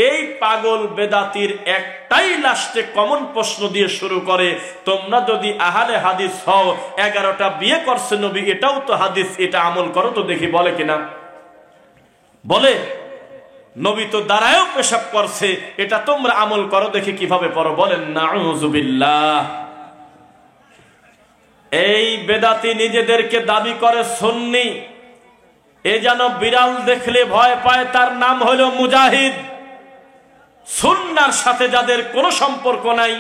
এই পাগল বেদাতির একটাই লাস্টে কমন প্রশ্ন দিয়ে শুরু করে, তোমরা যদি আহলে হাদিস হও, 11টা বিয়ে করছে নবী, এটাও তো হাদিস, এটা আমল করো তো দেখি। বলে কিনা? বলে। নবী তো দাঁড়ায়ও পেশাব করছে, এটা তোমরা আমল করো দেখি কিভাবে পড়ো। বলেন নাউযুবিল্লাহ। এই বেদাতি নিজেদেরকে দাবি করে সুন্নি, এ যেন বিড়াল দেখলে ভয় পায়, তার নাম হলো মুজাহিদ। সুন্নাহর সাথে যাদের কোনো সম্পর্ক নাই,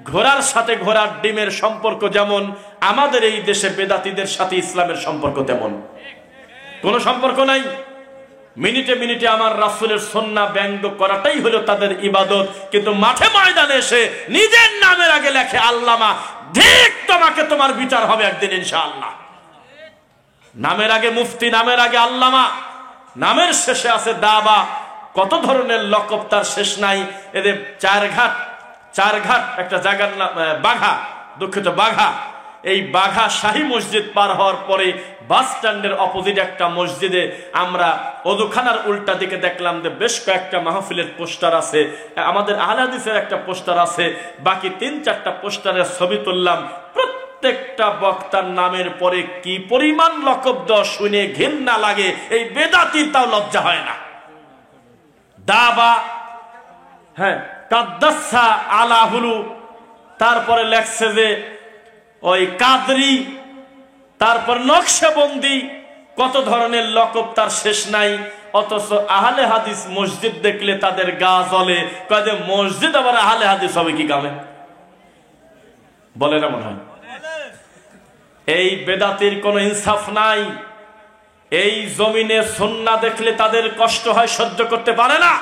ঘোড়ার সাথে ঘোড়ার ডিমের সম্পর্ক যেমন, আমাদের এই দেশে বেদাতিদের সাথে ইসলামের সম্পর্ক তেমন। কোনো সম্পর্ক নাই। মিনিটে মিনিটে আমার রাসূলের সুন্নাহ ব্যঙ্গ করাটাই হলো তাদের ইবাদত, কিন্তু মাঠে ময়দানে এসে নিজের নামের আগে লেখে আল্লামা। ঠিক তোমাকে তোমার বিচার হবে একদিন ইনশাআল্লাহ। নামের আগে মুফতি, নামের আগে আল্লামা, নামের শেষে আছে দাবা, কত ধরনের লকব তার শেষ নাই। এদের চারঘাট একটা জায়গার নাম বাঘা, দুঃখিত বাঘা। এই বাঘা শাহী মসজিদ পার হওয়ার পরে বাস স্ট্যান্ডের অপোজিট একটা মসজিদে আমরা ওযুখানার উল্টা দিকে দেখলাম যে বেশ কয়েকটা মাহফিলের পোস্টার আছে, আমাদের আহলে হাদিসের একটা পোস্টার আছে, বাকি 3-4টা পোস্টারের ছবি তুললাম। প্রত্যেকটা বক্তার নামের পরে কি পরিমাণ লকব দেওয়া শুনে ঘৃণা লাগে, এই বেদাতির তাও লজ্জা হয় না। দাবা, হ্যাঁ, কাদ্দাসা আলাহুলু, তারপরে লেখছে যে ওই কাদরি, তারপর নকশবন্দি, কত ধরনের লকব তার শেষ নাই। অথচ আহলে হাদিস মসজিদ দেখলে তাদের গা জ্বলে, কয় যে মসজিদ আবার আহলে হাদিস হবে কি কামে? বলে না মনে হয়? এই বেদাতির কোনো ইনসাফ নাই। এই জমিনে সুন্নাহ দেখলে তাদের কষ্ট হয়, সহ্য করতে পারে না,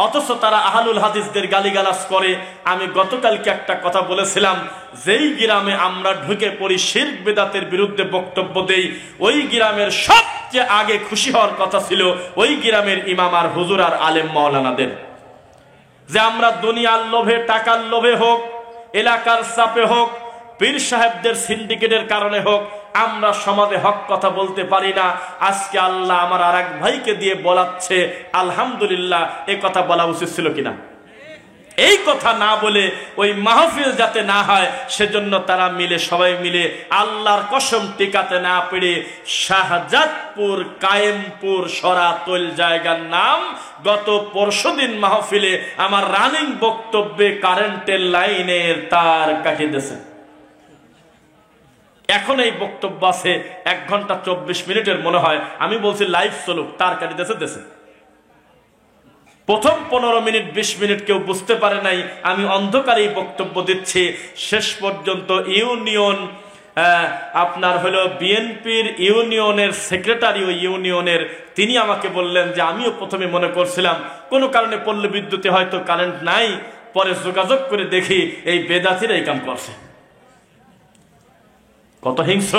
অথচ তারা আহলুল হাদিসদের গালিগালাজ করে। আমি গতকালকে একটা কথা বলেছিলাম, যেই গ্রামে আমরা ঢুকে পড়ি, শিরক বেদাতের বিরুদ্ধে বক্তব্য দেই, ওই গ্রামের সবচেয়ে আগে খুশি হওয়ার কথা ছিল ওই গ্রামের ইমাম আর হুজুর আর আলেম মাওলানাদের। যে আমরা দুনিয়ার লোভে, টাকার লোভে হোক, এলাকার চাপে হোক, পীর সাহেবদের সিন্ডিকেটের কারণে হোক, আমরা সমাজে হক কথা বলতে পারি না। আজকে আল্লাহ আমার আর এক ভাইকে দিয়ে বলাচ্ছে, আলহামদুলিল্লাহ, এ কথা বলা উচিত ছিল কিনা? এই কথা না বলে ওই মাহফিল যাতে না হয় সেজন্য তারা মিলে সবাই মিলে আল্লাহর কসম টিকাতে না পেরে শাহজাদপুর কায়েমপুর সরাতল জায়গার নাম গত পরশুদিন মাহফিলে আমার রানিং বক্তব্যে কারেন্টের লাইনের তার কাটিয়ে দিয়েছে। এখন এই বক্তব্য আছে 1 ঘন্টা 24 মিনিটের মনে হয়, আমি বলছি লাইভ চলুক, তার কাটিয়ে দিয়েছে। প্রথম 15 মিনিট 20 মিনিট কেউ বুঝতে পারে নাই আমি অন্ধকারেই বক্তব্য দিচ্ছি। শেষ পর্যন্ত ইউনিয়ন আপনার হলো বিএনপির ইউনিয়নের সেক্রেটারি, ওই ইউনিয়নের তিনি আমাকে বললেন যে আমিও প্রথমে মনে করছিলাম কোনো কারণে পল্লী বিদ্যুতে হয়তো কারেন্ট নাই, পরে যোগাযোগ করে দেখি এই বেদাতিরা এই কাম করছে। কত হিংস্র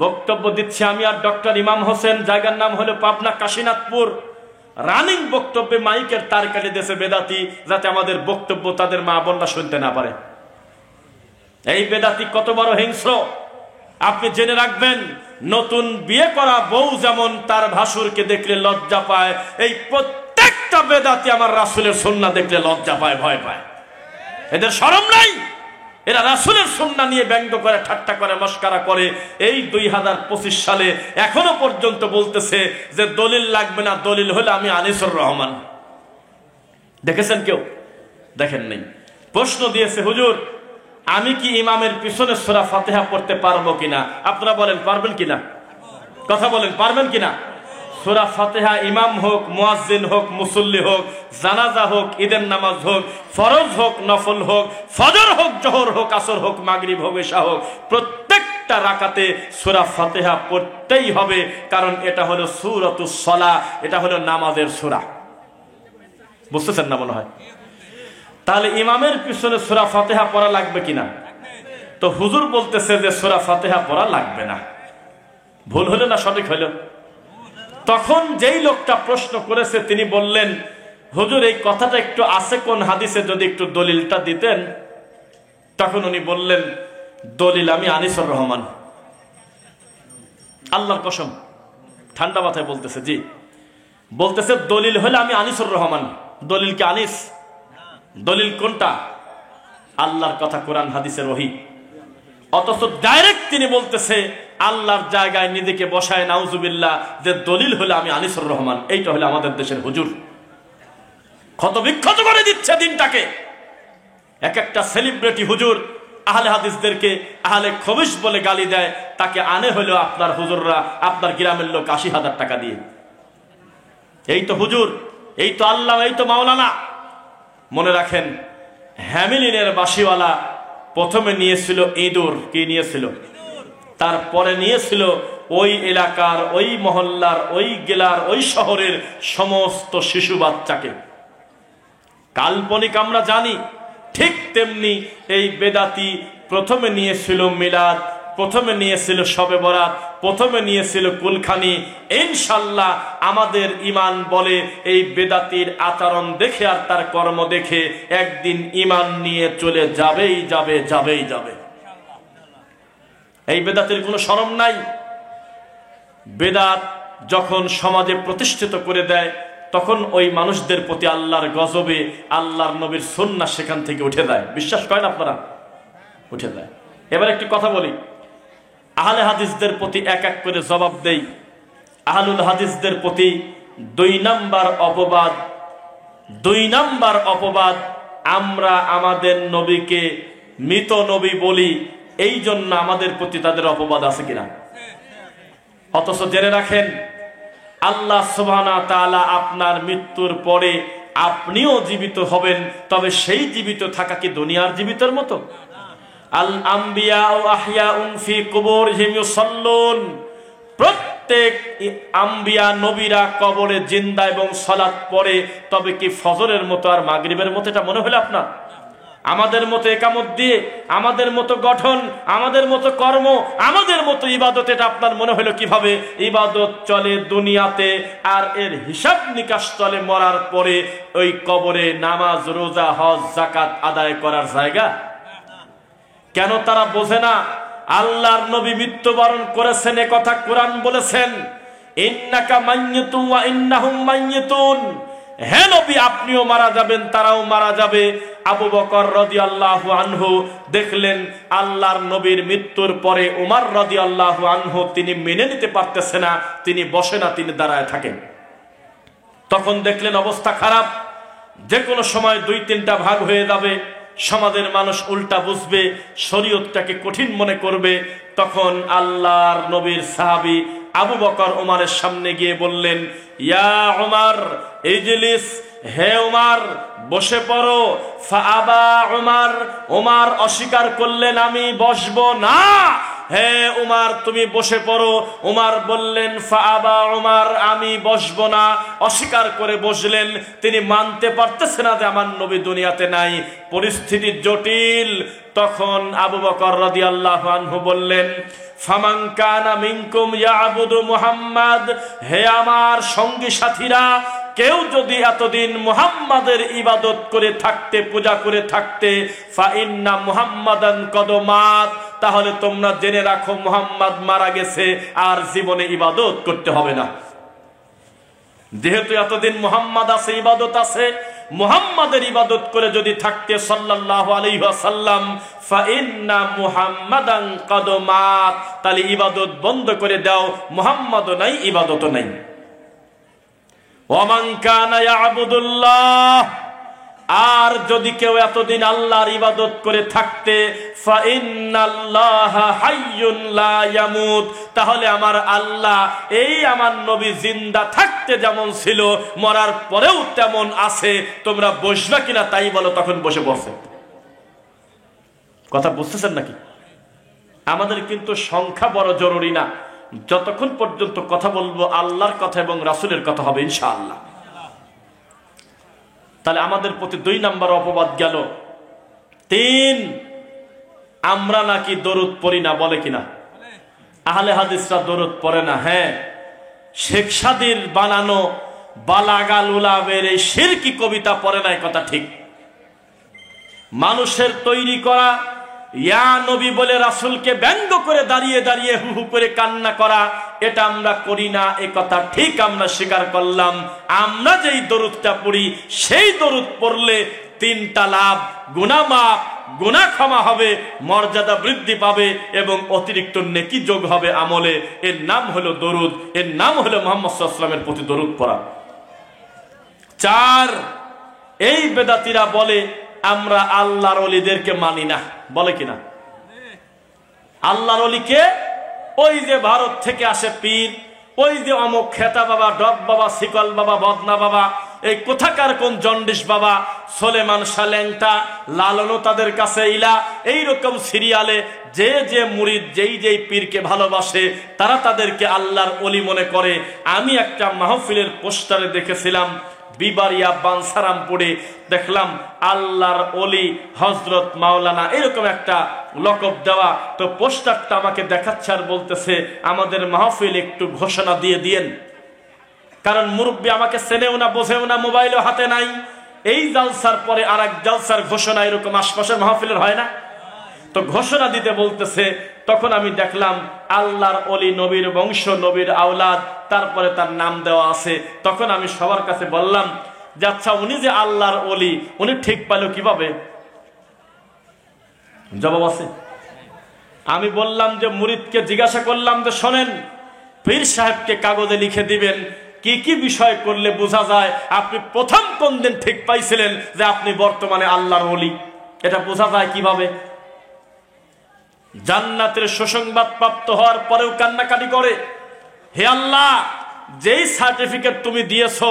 বক্তব্য দিচ্ছি আমি আর ডক্টর ইমাম হোসেন, জায়গার নাম হলো পাবনা কাশীনাথপুর। রানিং বক্তব্যে মাইকের তার কাটে দেশে বেদাতি, যাতে আমাদের বক্তব্য তাদের মা বোনরা শুনতে না পারে। এই বেদাতি কত বড় হিংস্র আপনি জেনে রাখবেন। নতুন বিয়ে করা বউ যেমন তার ভাসুরকে দেখলে লজ্জা পায়, এই প্রত্যেকটা বেদাতি আমার রাসূলের সুন্নাহ দেখলে লজ্জা পায়, ভয় পায়। এদের শরম নাই। এরা রাসূলের সুন্নাহ নিয়ে ব্যঙ্গ করে, ঠাট্টা করে, মস্করা করে। এই 2025 সালে এখনো পর্যন্ত বলতেছে যে দলিল লাগবে না, দলিল হলে আমি আনিসুর রহমান। দেখেছেন কেউ? দেখেন নাই। প্রশ্ন দিয়েছে, হুজুর আমি কি ইমামের পিছনে সূরা ফাতিহা পড়তে পারবো কিনা? আপনারা বলেন পারবেন কিনা? কথা বলেন পারবেন কিনা? সূরা ফাতিহা ইমাম হোক, মুয়াজ্জিন হোক, মুসল্লি হোক, জানাজা হোক, ঈদের নামাজ হোক, ফরজ হোক, নফল হোক, ফজর হোক, জোহর হোক, আসর হোক, মাগরিব হোক, ইশা হোক, প্রত্যেকটা রাকাতে সূরা ফাতিহা পড়তেই হবে। কারণ এটা হলো সূরাতুস সালাহ, এটা হলো নামাজের সূরা। বুঝতেছেন না মনে হয়? তাহলে ইমামের পিছনে সূরা ফাতিহা পড়া লাগবে কিনা? তো হুজুর বলতেছে যে সূরা ফাতিহা পড়া লাগবে না। ভুল হলো না সঠিক হলো? তখন যেই লোকটা প্রশ্ন করেছে তিনি বললেন, হুজুর এই কথাটা একটু আছে কোন হাদিসে, যদি একটু দলিলটা দিতেন। তখন উনি বললেন, দলিল আমি আনিসুর রহমান। আল্লাহর কসম, ঠান্ডা মাথায় বলতেছে। জি, বলতেছে দলিল হলে আমি আনিসুর রহমান। দলিল কি আনিস? দলিল কোনটা? আল্লাহর কথা, কোরআন হাদিসের ওহী। অথচ ডাইরেক্ট তিনি বলতেছে আল্লাহর জায়গায় নিজেকে বসায়, নাউজুবিল্লাহ, যে দলিল হলে আমি আনিসুর রহমান। এইটা হলো আমাদের দেশের হুজুর। ক্ষত বিক্ষত করে দিচ্ছে দিনটাকে। এক একটা সেলিব্রিটি হুজুর আহলে হাদিসদেরকে আহলে খবিশ বলে গালি দেয়, তাকে আনে হলো আপনার হুজুররা, আপনার গ্রামের লোক 80,000 টাকা দিয়ে। এই তো হুজুর, এই তো আল্লাহ, এই তো মাওলানা। মনে রাখেন, হ্যামিলিনের বাসিওয়ালা প্রথমে নিয়েছিল ইঁদুর। কি নিয়েছিল? তারপরে নিয়েছিল ওই এলাকার, ওই মহল্লার, ওই জেলার, ওই শহরের সমস্ত শিশু বাচ্চাকে। কাল্পনিক আমরা জানি, ঠিক তেমনি এই বেদাতি প্রথমে নিয়েছিল মিলাদ, প্রথমে নিয়েছিল শবে বরাত, প্রথমে নিয়েছিল কুলখানি। ইনশাল্লাহ আমাদের ঈমান বলে এই বেদাতির আচরণ দেখে আর তার কর্ম দেখে একদিন ঈমান নিয়ে চলে যাবেই যাবে, যাবেই যাবে। এই বেদাতের কোনো শরম নাই। বেদাত যখন সমাজে প্রতিষ্ঠিত করে দেয়, তখন ওই মানুষদের প্রতি আল্লাহর গজবে আল্লাহর নবীর সুন্নাহ সেখান থেকে উঠে দেয়। বিশ্বাস করেন আপনারা? উঠে দেয়। এবার একটি কথা বলি, আহলে হাদিসদের প্রতি এক এক করে জবাব দেই। আহলুল হাদিসদের প্রতি 2 নাম্বার অপবাদ, 2 নাম্বার অপবাদ, আমরা আমাদের নবীকে মৃত নবী বলি, এই জন্য আমাদের প্রতি তাদের অপবাদ আছে কিনা? অথচ জেনে রাখেন, আল্লাহ সুবহানাহু ওয়া তাআলা আপনার মৃত্যুর পরে আপনিও জীবিত হবেন, তবে সেই জীবিত থাকা কি দুনিয়ার জীবিতের মতো? আল আম্বিয়া আহইয়াউন ফি কুবুরিহিম ইউসাল্লুন। প্রত্যেক আম্বিয়া নবীরা কবরে জিন্দা এবং সালাত পড়ে, তবে কি ফজরের মতো আর মাগরিবের মতো এটা মনে হলো আপনার? আমাদের মতো একামত দিয়ে, আমাদের মতো গঠন, আমাদের মতো কর্ম, আমাদের মতো ইবাদত, এটা আপনার মনে হলো কিভাবে? ইবাদত চলে দুনিয়াতে, আর এর হিসাব নিকাশ চলে মরার পরে ওই কবরে। নামাজ, রোজা, হজ, যাকাত আদায় করার জায়গা কেন তারা বোঝে না? আল্লাহর নবী মৃত্যুবরণ করেছেন, এ কথা কোরআন বলেছেন, ইন্নাকা মাইয়িতুন ওয়া ইন্নাহুম মাইয়িতুন। হে নবী আপনিও মারা যাবেন, তারাও মারা যাবে। আবু বকর রাদিয়াল্লাহু আনহু দেখলেন আল্লাহর নবীর মৃত্যুর পরে উমর রাদিয়াল্লাহু আনহু তিনি মেনে নিতে পারতেছে না, তিনি বসে না, তিনি দাঁড়ায় থাকেন। তখন দেখলেন অবস্থা খারাপ, যে কোনো সময় 2-3টা ভাগ হয়ে যাবে, সমাজের মানুষ উল্টা বুঝবে, শরীয়তটাকে কঠিন মনে করবে। তখন আল্লাহর নবীর সাহাবী আবু বকর ওমরের সামনে গিয়ে বললেন, ইয়া উমর ইজলিস, হে উমর বসে পড়ো। ফাআবা উমর, উমর অস্বীকার করলেন আমি বসবো না। হে উমর তুমি বসে পড়ো। উমর বললেন ফাআবা উমর, আমি বসবো না, অস্বীকার করে বসলেন। তিনি মানতে পারতেছে না যে আমার নবী দুনিয়াতে নাই, পরিস্থিতি জটিল। তখন আবু বকর রাদিয়াল্লাহু আনহু বললেন, ফামান কানা মিনকুম ইয়াবুদু মুহাম্মাদ, হে আমার সঙ্গী সাথীরা, কেউ যদি এতদিন মুহাম্মাদের ইবাদত করে থাকতে, পূজা করে থাকতে, ফা ইন্না মুহাম্মাদান কদ মাত, তাহলে তোমরা জেনে রাখো মুহাম্মদ মারা গেছে, আর জীবনে ইবাদত করতে হবে না। যেহেতু এতদিন মুহাম্মদ আছে, ইবাদত আছে, মুহাম্মাদের ইবাদত করে যদি থাকতে সাল্লাল্লাহু আলাইহি ওয়াসাল্লাম, ফা ইন্না মুহাম্মাদান কদ মাত, তাহলে ইবাদত বন্ধ করে দাও, মুহাম্মদও নাই, ইবাদতও নাই। ওয়ামান কানা ইয়াবুদুল্লাহ, আর যদি কেউ এতদিন আল্লাহর ইবাদত করে থাকতে, ফা ইন্নাল্লাহা হাইয়ুন লা ইয়ামুত, তাহলে আমার আল্লাহ এই আমার নবী জিন্দা থাকতে যেমন ছিল, মরার পরেও তেমন আছে। তোমরা বসবে কিনা তাই বলো। তখন বসে পড়ছে। কথা বুঝতেছেন নাকি? আমাদের কিন্তু সংখ্যা বড় জরুরি না, যতক্ষণ পর্যন্ত কথা বলবো আল্লাহর কথা এবং রাসূলের কথা হবে ইনশাআল্লাহ। তাহলে আমাদের প্রতি 2 নাম্বার অপবাদ গেল। 3, আমরা নাকি দরুদ পড়ি না, বলে কিনা? আহলে হাদিসরা দরুদ পড়ে না। হ্যাঁ, শেখ সাদির বানানো বালাগাল উলাবের এই শিরকি কবিতা পড়ে না, কথা ঠিক। মানুষের তৈরি করা ইয়া নবী বলে রাসূলকে ব্যঙ্গ করে দাঁড়িয়ে দাঁড়িয়ে হু হু করে কান্না করা, এটা আমরা করি না, এ কথা ঠিক, আমরা স্বীকার করলাম। আমরা যেই দরুদটা পড়ি, সেই দরুদ পড়লে 3টা লাভ: গুনাহ মাফ, গুনাহ ক্ষমা হবে, মর্যাদা বৃদ্ধি পাবে এবং অতিরিক্ত নেকি যোগ হবে আমলে। এর নাম হলো দরুদ, এর নাম হলো মুহাম্মদ সাল্লাল্লাহু আলাইহি ওয়াসাল্লামের প্রতি দরুদ পড়া। 4, এই বেদাতীরা বলে আমরা আল্লাহর ওলিদেরকে মানি না, বলে কিনা? আল্লাহর ওলিকে ওই যে ভারত থেকে আসে পীর, ওই যে অমুক খেতা বাবা, ডব বাবা, শিকল বাবা, বদনা বাবা, এই কোথাকার কোন জন্ডিস বাবা, সোলেমান সালেংটা, লালনও তাদের কাছে ইলা, এইরকম সিরিয়ালে যে যে মুরিদ যেই পীরকে ভালোবাসে তারা তাদেরকে আল্লাহর ওলি মনে করে। আমি একটা মাহফিলের পোস্টারে দেখেছিলাম, বিবারিয়া বানসারামপুরে দেখলাম আল্লাহর ওলি হযরত মাওলানা, এরকম একটা লকব দেওয়া। তো পোস্টারটা আমাকে দেখাচ্ছে আর বলতেছে আমাদের মাহফিল একটু ঘোষণা দিয়ে দিয়েন, কারণ মুরব্বী আমাকে চেনেও না, বোঝেও না, মোবাইলও হাতে নাই। এই জালসার পরে আর এক জালসার ঘোষণা এরকম আশপাশের মাহফিলের হয় না, তো ঘোষণা দিতে বলতেছে। তখন আমি দেখলাম আল্লাহর ওলি, নবীর বংশ, নবীর আওলাদ, তারপরে তার নাম দেওয়া আছে। তখন আমি সবার কাছে বললাম যে আচ্ছা, উনি যে আল্লাহর ওলি, উনি ঠিক পেল কিভাবে? জবাব আছে? আমি বললাম যে মুরিদকে জিজ্ঞাসা করলাম যে শোনেন, পীর সাহেবকে কাগজে লিখে দিবেন কি কি বিষয় করলে বোঝা যায় আপনি প্রথম কোন দিন ঠিক পাইছিলেন যে আপনি বর্তমানে আল্লাহর ওলি, এটা বোঝা যায় কিভাবে? জান্নাতের সুসংবাদ প্রাপ্ত হওয়ার পরেও কান্নাকাটি করে, হে আল্লাহ, যেই সার্টিফিকেট তুমি দিয়েছো,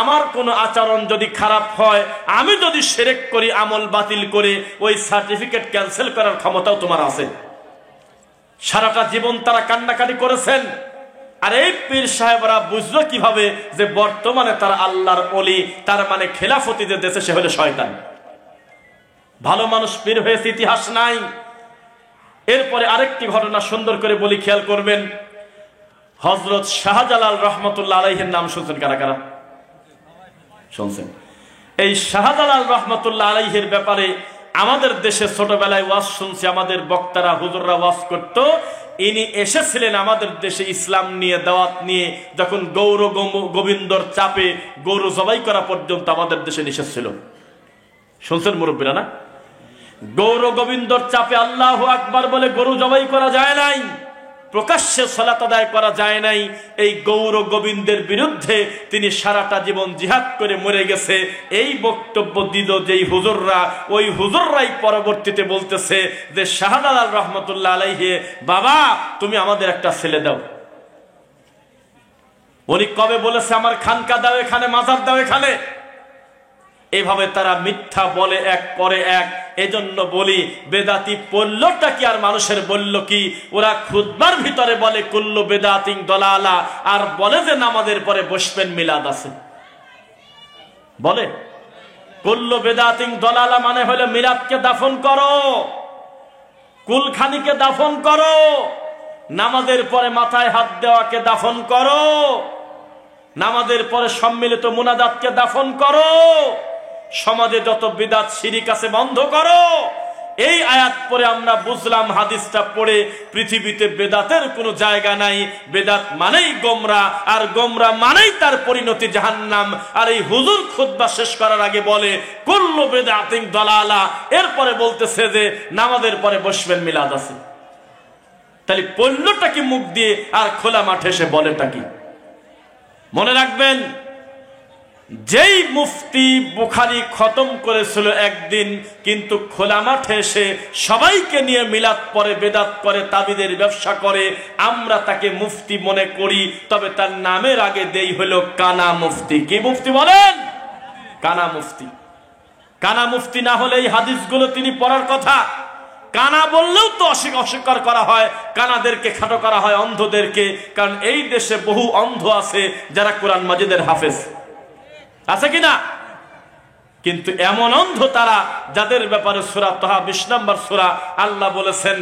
আমার কোনো আচরণ যদি খারাপ হয়, আমি যদি শিরক করি, আমল বাতিল করে, ওই সার্টিফিকেট ক্যান্সেল করার ক্ষমতাও তোমার আছে। সারাটা জীবন তারা কান্নাকাটি করেছেন। আর এই পীর সাহেবরা বুঝলো কিভাবে যে বর্তমানে তারা আল্লাহর ওলি, তার মানে খেলাফতি যে দেশে সে হলো শয়তান। ভালো মানুষ পীর হয়েছে ইতিহাস নাই। এরপরে আরেকটি ঘটনা সুন্দর করে বলি, খেয়াল করবেন। হযরত শাহজালাল রহমতুল্লাহ আলাইহির নাম শুনছেন কারা কারা? শুনছেন? এই শাহজালাল রহমতুল্লাহ আলাইহির ব্যাপারে আমাদের দেশে ছোটবেলায় ওয়াজ শুনছি, আমাদের বক্তারা, হুজুররা ওয়াজ করতো। ইনি এসেছিলেন আমাদের দেশে ইসলাম নিয়ে, দাওয়াত নিয়ে, যখন গৌর গোবিন্দর চাপে গরু জবাই করা পর্যন্ত আমাদের দেশে নিষেধ ছিল। শুনছেন মুরব্বীরা না? গৌর গোবিন্দর চাপে আল্লাহু আকবার বলে গরু জবাই করা যায় নাই, প্রকাশ্যে সালাত আদায় করা যায় নাই। এই গৌর গোবিন্দের বিরুদ্ধে তিনি সারাটা জীবন জিহাদ করে মরে গেছে। এই বক্তব্য দিল যেই হুজুররা, ওই হুজুররাই পরবর্তীতে বলতেছে যে শাহজালাল রহমতুল্লাহ আলাইহি, বাবা তুমি আমাদের একটা ছেলে দাও। উনি কবে বলেছে আমার খানকা দাও এখানে, মাজার দাও এখানে? এভাবে তারা মিথ্যা বলে এক পরে এক। এজন্য বলি বেদাতি পড়লটা কি আর মানুষের বলল কি? ওরা খুতবার ভিতরে বলে কুল্লু বেদাতিন দলালা, আর বলে যে নামাজের পরে বসবেন মিলাদ আছে। বলে কুল্লু বেদাতিন দলালা মানে হলো মিলাদকে দাফন করো, কুলখানিকে দাফন করো, নামাজের পরে মাথায় হাত দেওয়াকে দাফন করো, নামাজের পরে সম্মিলিত মুনাজাতকে দাফন করো, সমাজে যত বিদাত শিরিক আছে বন্ধ করো। এই আয়াত পরে আমরা বুঝলাম, হাদিসটা পড়ে, পৃথিবীতে বেদাতের কোনো জায়গা নাই। বেদাত মানেই গোমরা, আর গোমরা মানেই তার পরিণতি জাহান্নাম। আর এই হুজুর খুতবা শেষ করার আগে বলে কুল্লু বেদাতিন দালালা, এরপরে বলতেছে যে নামাজের পরে বসবেন মিলাদ আছে। তাহলে পড়লটা কি মুখ দিয়ে, আর খোলা মাঠে এসে বলেটা কি? মনে রাখবেন, যেই মুফতি বুখারী খতম করেছিল একদিন, কিন্তু খোলা মাঠে এসে সবাইকে নিয়ে মিলাদ পরে, বেদাত করে, তাবিদের ব্যবসা করে, আমরা তাকে মুফতি মনে করি। তবে তার নামের আগে দেই হলো কানা মুফতি। কি মুফতি বলেন? কানা মুফতি। কানা মুফতি না হলে এই হাদিসগুলো তিনি পড়ার কথা। কানা বললেও তো অস্বীকার করা হয়, কানাদেরকে খাটো করা হয়, অন্ধদেরকে। কারণ এই দেশে বহু অন্ধ আছে যারা কোরআন মাজিদের হাফেজ, আছে কিনা? কিন্তু এমন অন্ধ তারা যাদের ব্যাপারে সূরা তাহা 20 নম্বর সূরা আল্লাহ বলেছেন,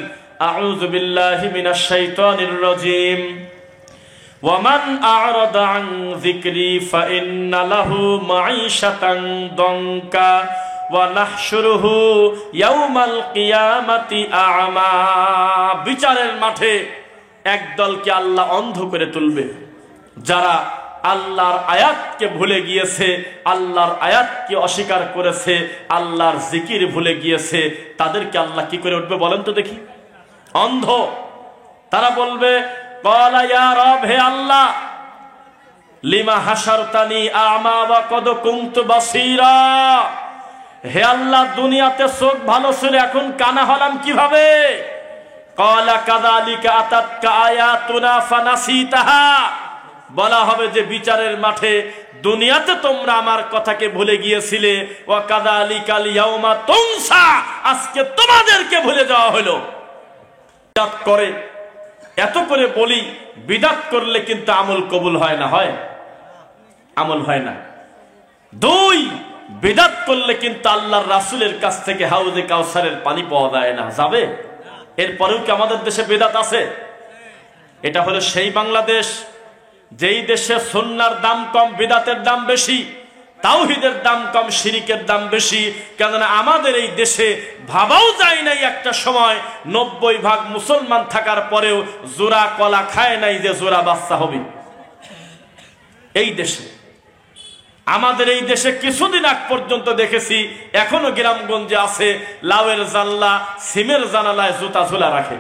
আউযু বিল্লাহি মিনাশ শাইতানির রাজীম, ওয়া মান আ'রাদা আন যিকরি ফাইন্না লাহু মাঈশাতান দানকা ওয়া নাহশুরুহু ইয়াওমাল কিয়ামাতি আ'মা। বিচারের মাঠে একদলকে আল্লাহ অন্ধ করে তুলবে, যারা আল্লাহর আয়াতকে ভুলে গিয়েছে, আল্লাহর আয়াতকে অস্বীকার করেছে, আল্লাহর জিকির ভুলে গিয়েছে। তাদেরকে আল্লাহ কি করে উঠবে বলেন তো দেখি? অন্ধ। তারা বলবে ক্বালা ইয়া রব, হে আল্লাহ, লিমা হাশারতানি আ'মা ওয়া কদ কুনতু বাসীরা। হে আল্লাহ, দুনিয়াতে চোখ ভালো ছিল, এখন কানা হলাম কিভাবে? ক্বালা কাযালিকা আতাতকা আয়াতুনা ফানাসিতাহা। বলা হবে যে বিচারের মাঠে দুনিয়াতে তোমরা আমার কথাকে ভুলে গিয়েছিলে, ওয়া কাযালিকাল ইয়াউমা তুনসা, আজকে তোমাদেরকে ভুলে যাওয়া হলো। বিদআত করে, এত করে বলি, বিদআত করলে কিন্তু আমল কবুল হয় না। হয়? আমল হয় না। 2, বিদআত করলে কিন্তু আল্লাহর রাসূলের কাছ থেকে হাউজে কাউসারের পানি পাওয়া যায় না। যাবে? এরপরেও কি আমাদের দেশে বিদআত আছে? এটা হলো সেই বাংলাদেশ যেই দেশে সুন্নাহর দাম কম, বিদআতের দাম বেশি, তাওহীদের দাম কম, শিরিকের দাম বেশি। কেননা আমাদের এই দেশে ভাবাও যায় নাই একটা সময় 90% মুসলমান থাকার পরেও জোড়া কলা খায় নাই যে জোড়া বাচ্চা হবে। এই দেশে, আমাদের এই দেশে কিছুদিন আগ পর্যন্ত দেখেছি, এখনো গ্রামগঞ্জে আছে, লাউয়ের জানলা, সিমের জানালায় জুতা ঝোলা রাখে।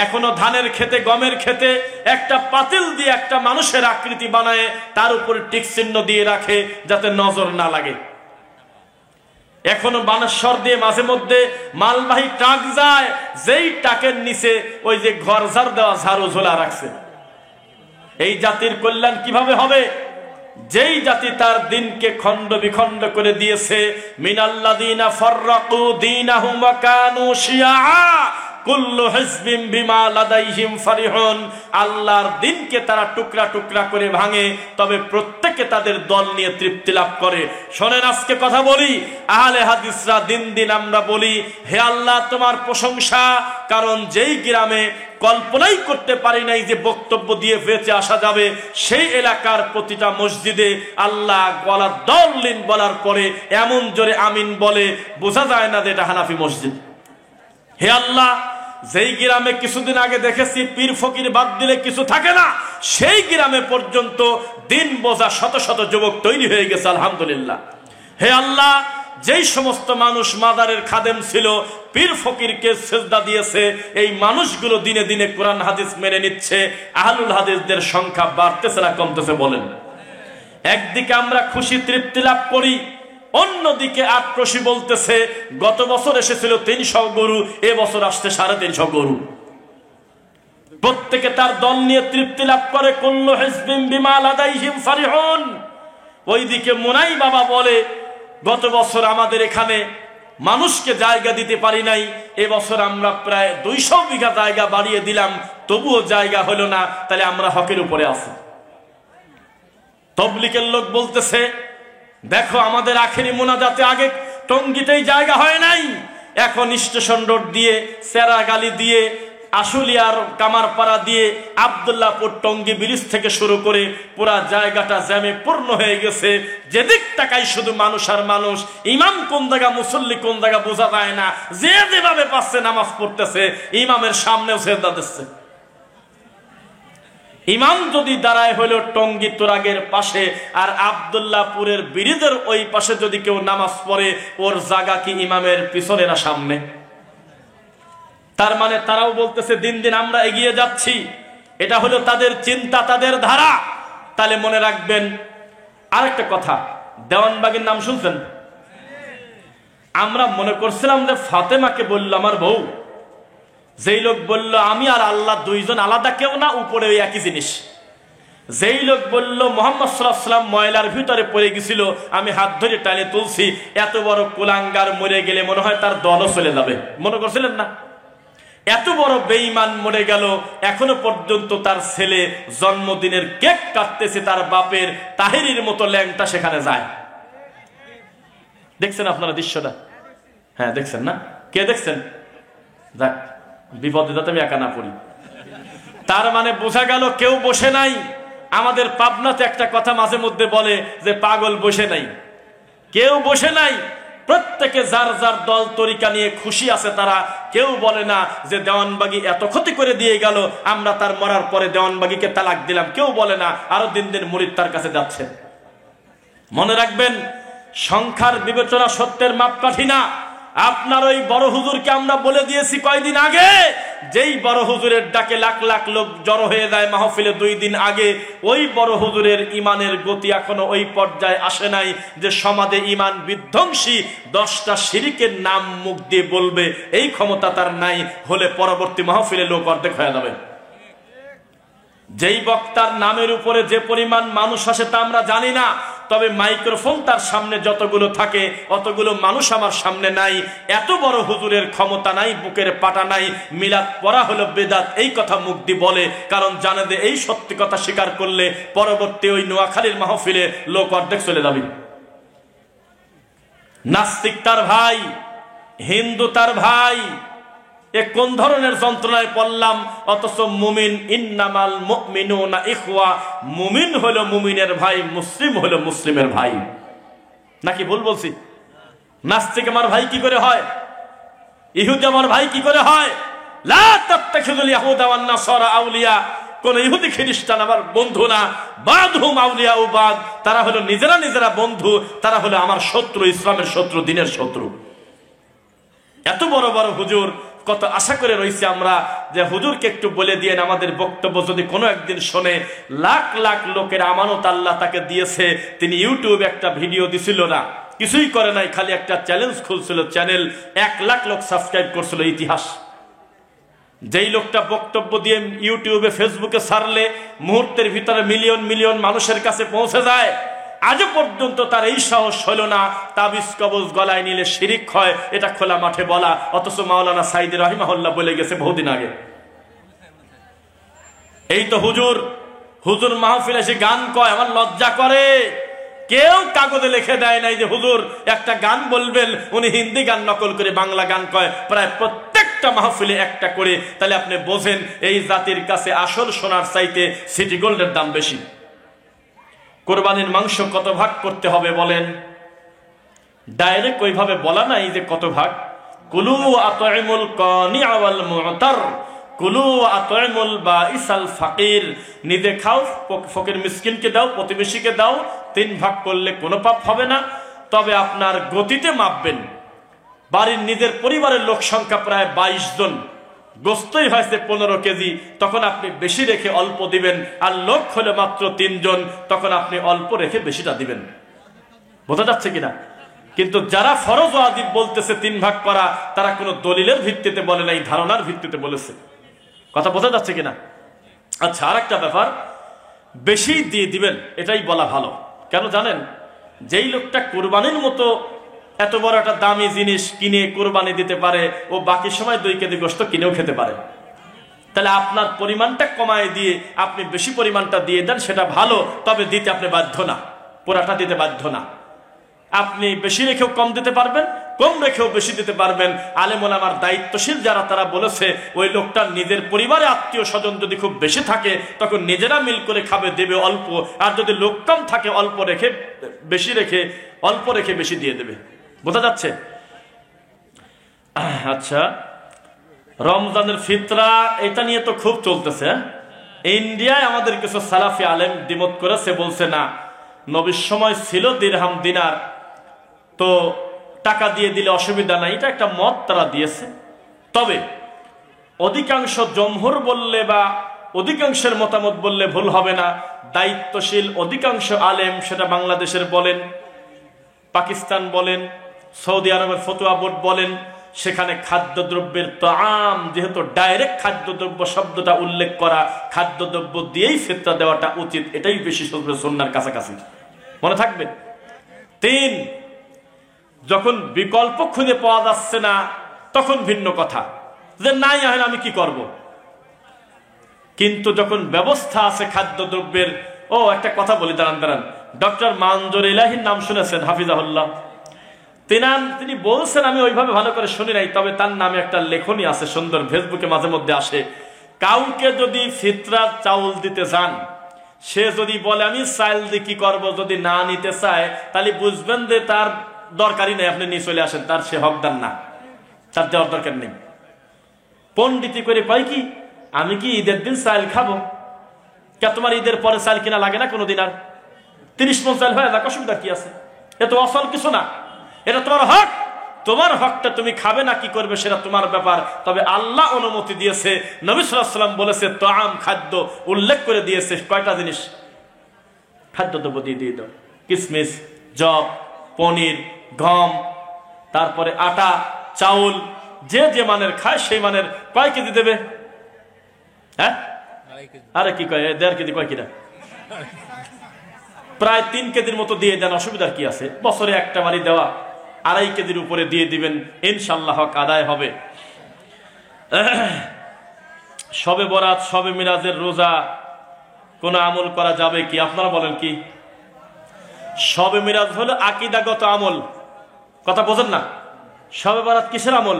এখনো ধানের খেতে, গমের খেতে একটা পাতিল দিয়ে একটা মানুষের আকৃতি বানায়, তার উপরে টিক চিহ্ন দিয়ে রাখে যাতে নজর না লাগে। এখনো বানেশ্বর দিয়ে মাঝে মধ্যে মালবাহী ট্রাক যায়, যেই ট্রাকের নিচে ওই যে ঘর ঝাড় দেওয়া ঝাড়ু ঝোলা রাখছে। এই জাতির কল্যাণ কিভাবে হবে? যেই জাতি তার দিনকে খণ্ড বিখণ্ড করে দিয়েছে, মিনাল্লাযীনা ফাররাকু দীনাহুম ওয়া কানু শিয়া কুল্লু হিজবিন বিমা লাদাইহিম ফারিহুন। আল্লাহর দিনকে তারা টুকরা টুকরা করে ভাঙে, তবে প্রত্যেকে তাদের দল নিয়ে তৃপ্তি লাভ করে। শোনেন, আজকে কথা বলি, আহলে হাদিসরা দিন দিন আমরা বলি, হে আল্লাহ তোমার প্রশংসা। কারণ যেই গ্রামে কল্পনাই করতে পারি নাই যে বক্তব্য দিয়ে বেঁচে আসা যাবে, সেই এলাকার প্রতিটা মসজিদে আল্লাহ বলা দলিন বলার পরে এমন জোরে আমিন বলে, বোঝা যায় না যে এটা হানাফি মসজিদ। হে আল্লাহ, যেই গ্রামে কিছুদিন আগে দেখেছি পীর ফকির বাদ দিলে কিছু থাকে না, সেই গ্রামে পর্যন্ত দিন বোঝা শত শত যুবক তৈরি হয়ে গেছে। আলহামদুলিল্লাহ। হে আল্লাহ, যেই সমস্ত মানুষ মাজারের খাদেম ছিল, পীর ফকিরকে সেজদা দিয়েছে, এই মানুষগুলো দিনে দিনে কোরআন হাদিস মেনে নিচ্ছে। আহলুল হাদিসদের সংখ্যা বাড়তেছে না কমতেছে বলেন? একদিকে আমরা খুশি তৃপ্তি লাভ করি, অন্যদিকে আক্রোশী বলতেছে গত বছর এসেছিল 300 গরু, এবছর আসছে 350 গরু। প্রত্যেকে তার দল নিয়ে তৃপ্তি লাভ করে। কুল্লু হিজবিন বিমা লাদাইহিম ফারিহুন। ওইদিকে মুনাই বাবা বলে গত বছর আমাদের এখানে মানুষকে জায়গা দিতে পারি নাই, এবছর আমরা প্রায় 200 বিঘা জায়গা বাড়িয়ে দিলাম, তবুও জায়গা হলো না, তাহলে আমরা হকের উপরে আছি। তবলিগের লোক বলতেছে দেখো আমাদের আখেরি মোনাজাতে আগে টঙ্গিতেই জায়গা হয় নাই, এখন স্টেশন রোড দিয়ে, সেরাগালি দিয়ে, আশুলিয়ার কামারপাড়া দিয়ে, আব্দুল্লাহপুর টঙ্গী ব্রিজ থেকে শুরু করে পুরা জায়গাটা জ্যামে পূর্ণ হয়ে গেছে। যেদিক তাকাই শুধু মানুষ আর মানুষ। ইমাম কোন জায়গা, মুসল্লি কোন জায়গা বোঝা যায় না। যে যেভাবে পাচ্ছে নামাজ পড়তেছে, ইমামের সামনেও সেজদা দিচ্ছে। ইমাম যদি দাঁড়ায় হলো টঙ্গী তোরাগের পাশে, আর আব্দুল্লাহপুরের ব্রিজের ওই পাশে যদি কেউ নামাজ পড়ে, ওর জায়গা কি ইমামের পিছনে না সামনে? তার মানে তারাও বলতেছে দিন দিন আমরা এগিয়ে যাচ্ছি। এটা হলো তাদের চিন্তা, তাদের ধারা। তাহলে মনে রাখবেন আরেকটা কথা, দেওয়ানবাগের নাম শুনছেন? আমরা মনে করছিলাম যে ফাতেমাকে বলল আমার বউ, যেই লোক বলল আমি আর আল্লাহ দুইজন আলাদা কেউ না, উপরে ওই একই জিনিস। যেই লোক বলল মুহাম্মদ সাল্লাল্লাহু আলাইহি ওয়াসাল্লাম ময়লার ভিতরে পড়ে গেছিল, আমি হাত ধরে টানে তুলছি, এত বড় কুলাঙ্গার মরে গেলে মনে হয় তার দলও চলে যাবে, মনে করছিলেন না? এত বড় বেঈমান মরে গেল, এখনো পর্যন্ত তার ছেলে জন্মদিনের কেক কাটতেছে, তার বাপের তাহেরির মতো ল্যাংটা সেখানে যায়। দেখছেন আপনারা দৃশ্যটা? হ্যাঁ দেখছেন না? কে দেখছেন? যাক, বিপদে যাতে আমি একা না পড়ি। তার মানে বোঝা গেল কেউ বসে নাই। আমাদের পাবনাতে একটা কথা মাঝে মধ্যে বলে যে পাগল বসে নাই, কেউ বসে নাই। প্রত্যেকে যার যার দল তরিকা নিয়ে খুশি আছে। তারা কেউ বলে না যে দেওয়ানবাগী এত ক্ষতি করে দিয়ে গেল, আমরা তার মরার পরে দেওয়ানবাগীকে তালাক দিলাম। কেউ বলে না, আরো দিন দিন মুরিদ তার কাছে যাচ্ছে। মনে রাখবেন, সংখ্যার বিবেচনা সত্যের মাপকাঠি না। আপনার ওই বড় হুজুরকে আমরা বলে দিয়েছি কয়দিন আগে, যেই বড় হুজুরের ডাকে লাখ লাখ লোক জড়ো হয়ে যায় মাহফিলে 2 দিন আগে, ওই বড় হুজুরের ইমানের গতি এখনো ওই পর্যায়ে আসে নাই যে সমাজে ইমান বিধ্বংসী 10টা শিরকের নাম মুখ দিয়ে বলবে, এই ক্ষমতা তার নাই। হলে পরবর্তী মাহফিলে লোক অর্ধেক হয়ে যাবে। যেই বক্তার নামের উপরে যে পরিমাণ মানুষ আসে তা আমরা জানি না, তবে মাইক্রোফোন তার সামনে যতগুলো থাকে অতগুলো মানুষ আমার সামনে নাই। এত বড় হুজুরের ক্ষমতা নাই, বুকের পাটা নাই। মিলাদ পড়া হলো বেদাত, এই কথা মুখ দিয়ে বলে, কারণ জানে যে এই সত্যি কথা স্বীকার করলে পরবর্তী ওই নোয়াখালীর মাহফিলে লোক অর্ধেক চলে যাবে। নাস্তিক তার ভাই, হিন্দু তার ভাই, এ কোন ধরনের যন্ত্রণায় পড়লাম। অথচ মুমিন, ইন্নামাল মুমিনুনা ইখওয়া, মুমিন হলো মুমিনের ভাই, মুসলিম হলো মুসলিমের ভাই। নাকি ভুল বলছি? নাস্তিক আমার ভাই কি করে হয়? ইহুদি আমার ভাই কি করে হয়? লা তাত্তাখিযুল ইয়াহুদা ওয়ান নাসারা আউলিয়া, কোন ইহুদি খ্রিস্টান আমার বন্ধু না। বাদহুম আউলিয়া ও বাদ, তারা হলো নিজেরা নিজেরা বন্ধু, তারা হলো আমার শত্রু, ইসলামের শত্রু, দ্বীনের শত্রু। এত বড় বড় হুজুর, কত আশা করে রয়েছে আমরা যে হুজুরকে একটু বলে দিয়ে আমাদের বক্তব্য যদি কোনো একদিন শোনে। লাখ লাখ লোকের আমানত আল্লাহ তাকে দিয়েছে। তিনি ইউটিউবে একটা ভিডিও দিছিল না, কিছুই করে নাই, খালি একটা চ্যালেঞ্জ খুলছিল, চ্যানেল 1 লাখ লোক সাবস্ক্রাইব করছিল। ইতিহাস, যেই লোকটা বক্তব্য দিয়ে ইউটিউবে ফেসবুকে ছাড়লে মুহূর্তের ভিতরে মিলিয়ন মিলিয়ন মানুষের কাছে পৌঁছে যায়, আজও পর্যন্ত তার এই সাহস হলো না তাবিজ কবজ গলায় নিলে শিরিক হয়, এটা খোলা মাঠে বলা। অথচ মাওলানা সাইদি রাহিমাহুল্লাহ বলে গেছে বহুদিন আগে। এই তো হুজুর মাহফিলে এসে গান কয়, আমার লজ্জা করে। কেউ কাগজে লিখে দেয় নাই যে হুজুর একটা গান বলবেন, উনি হিন্দি গান নকল করে বাংলা গান কয়, প্রায় প্রত্যেকটা মাহফিলে একটা করে। তাহলে আপনি বোঝেন এই জাতির কাছে আসল সোনার চাইতে সিটি গোল্ডের দাম বেশি। কোরবানির মাংস কত ভাগ করতে হবে বলেন? ডাইরেক্ট ওইভাবে বলা নাই যে কত ভাগ, কুলু আতইমুল কানিআ ওয়াল মু'তার, কুলু আতইমুল বাঈসাল ফাকির। নিজে খাও, ফকির মিসকিনকে দাও, প্রতিবেশীকে দাও। 3 ভাগ করলে কোনো পাপ হবে না, তবে আপনার গতিতে মাপবেন। বাড়ির নিজের পরিবারের লোক সংখ্যা প্রায় 22 জন, গোস্তই হয়েছে 15 কেজি, তখন আপনি বেশি রেখে অল্প দিবেন। আর লোক হলে মাত্র 3 জন, তখন আপনি অল্প রেখে বেশিটা দিবেন। বোঝা যাচ্ছে কিনা? কিন্তু যারা ফরজ ওয়াজিব বলতেছে 3 ভাগ করা, তারা কোনো দলিলের ভিত্তিতে বলে নাই, ধারণার ভিত্তিতে বলেছে। কথা বোঝা যাচ্ছে কিনা? আচ্ছা, আর একটা ব্যাপার, বেশি দিয়ে দিবেন এটাই বলা ভালো। কেন জানেন? যেই লোকটা কুরবানির মতো এত বড় একটা দামি জিনিস কিনে কুরবানি দিতে পারে, ও বাকি সময় 2 কেজি গোশত কিনেও খেতে পারে। তাহলে আপনার পরিমাণটা কমায় দিয়ে আপনি বেশি পরিমাণটা দিয়ে দেন, সেটা ভালো, তবে দিতে আপনি বাধ্য না, পুরাটা দিতে বাধ্য না। আপনি বেশি রেখেও কম দিতে পারবেন, কম রেখেও বেশি দিতে পারবেন। আলেম ওলামার দায়িত্বশীল যারা, তারা বলেছে ওই লোকটার নিজের পরিবারে আত্মীয় স্বজন যদি খুব বেশি থাকে, তখন নিজেরা মিল করে খাবে, দেবে অল্প। আর যদি লোক কম থাকে, অল্প রেখে বেশি দিয়ে দেবে। বোঝা যাচ্ছে? আচ্ছা, রমজানের ফিতরা, এটা নিয়ে তো খুব চলতেছে। ইন্ডিয়ায় আমাদের কিছু সালাফি আলেম দ্বিমত করেছে, বলছে না, নবীর সময় ছিল দিরহাম দিনার, তো টাকা দিয়ে দিলে অসুবিধা নাই। এটা একটা মত তারা দিয়েছে। তবে অধিকাংশ জমহুর বললে বা অধিকাংশের মতামত বললে ভুল হবে না। দায়িত্বশীল অধিকাংশ আলেম, সেটা বাংলাদেশের বলেন, পাকিস্তান বলেন, সৌদি আরবের ফতোয়া বোর্ড বলেন, সেখানে খাদ্যদ্রব্যের তাআম, যেহেতু ডাইরেক্ট খাদ্যদ্রব্য শব্দটা উল্লেখ করা, খাদ্যদ্রব্য দিয়েই ফিতরা দেওয়াটা উচিত। এটাই বেশি সুন্নাহর কাছাকাছি। মনে থাকবে। 3, যখন বিকল্প খুঁজে পাওয়া যাচ্ছে না, তখন ভিন্ন কথা, যে নাই আহেন আমি কি করব। কিন্তু যখন ব্যবস্থা আছে খাদ্যদ্রব্যের, একটা কথা বলি, দাঁড়ান, ডক্টর মানজুর ইলাহীর নাম শুনেছেন, হাফিজাহুল্লাহ। তিনি বলছেন, আমি ওইভাবে ভালো করে শুনি নাই, তবে তার নামে একটা লেখনী আছে সুন্দর, ফেসবুকে মাঝে মধ্যে আসে। কাউকে যদি ফিতরার চাউল দিতে যান, সে যদি বলে আমি চাল দিয়ে কি করবো, যদি না নিতে চায়, তাহলে বুঝবেন যে তার দরকারই নেই, আপনি নিয়ে চলে আসেন, তার সে হকদার না, তার দেওয়ার দরকার নেই। পণ্ডিতি করে কয় কি, আমি কি ঈদের দিন চাল খাবো? কে তোমার ঈদের পরে চাল কিনা লাগে না কোনোদিন? আর 30 মণ চাল হয়, অসুবিধা কি আছে? এ তো অসল কিছু না, এটা তোমার হক। তোমার হকটা তুমি খাবে না কি করবে সেটা তোমার ব্যাপার। তবে আল্লাহ অনুমতি দিয়েছে, নবী সাল্লাল্লাহু আলাইহি ওয়াসাল্লাম বলেছে, তাআম, খাদ্য উল্লেখ করে দিয়েছে কয়টা জিনিস, খাদ্যদ্রব্য দিয়ে দাও। কিসমিস, জব, পনির, গম, তারপরে আটা, চাউল, যে মানের খায় সেই মানের। কয় কেজি দেবে? হ্যাঁ, আরে কি কয়, 1.5 কেজি, কয় কিনা, প্রায় 3 কেজির মতো দিয়ে দেন, অসুবিধার কি আছে? বছরে একটা বাড়ি দেওয়া, 2.5 কেজির উপরে দিয়ে দিবেন, ইনশাল্লাহ হক আদায় হবে। শবে বরাত, শবে মিরাজের রোজা কোন আমল করা যাবে কি? আপনারা বলেন কি? শবে মিরাজ হলো আকীদাগত আমল, কথা বোঝেন না? শবে বরাত কিসের আমল?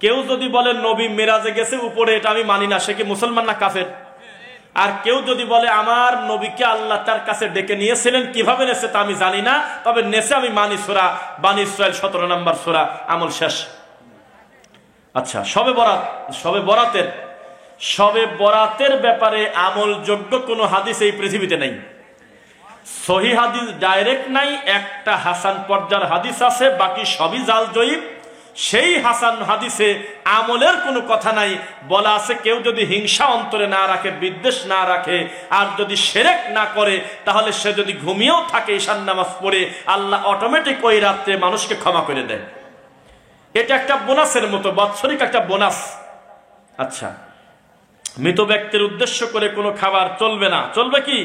কেউ যদি বলে নবী মিরাজে গেছে উপরে, এটা আমি মানি না, সে কি মুসলমান না কাফের? আর কেউ যদি বলে আমার নবীকে আল্লাহ তার কাছে ডেকে নিয়েছিলেন, কিভাবে নেছে তা আমি জানি না, তবে নেছে আমি মানি, সূরা বানী ইসরাঈল 17 নম্বর সূরা, আমল শেষ। আচ্ছা, শবে বরাতের ব্যাপারে আমলযোগ্য কোনো হাদিস এই পৃথিবীতে নাই। সহিহ হাদিস ডাইরেক্ট নাই, একটা হাসান পর্যায়ের হাদিস আছে, বাকি সবই জাল জয়ীফ। সেই হাসান হাদিসে আমলের কোনো কথা নাই। বলা আছে, কেউ যদি হিংসা অন্তরে না রাখে, বিদ্বেষ না রাখে, আর যদি শিরক না করে, তাহলে সে যদি ঘুমিয়েও থাকে ঈশান নামাজ পড়ে, আল্লাহ অটোমেটিক ওই রাত্রে মানুষকে ক্ষমা করে দেয়। এটা একটা বোনাসের মতো, বাৎসরিক একটা বোনাস। আচ্ছা, মৃত ব্যক্তির উদ্দেশ্য করে কোনো খাবার চলবে না। চলবে কি?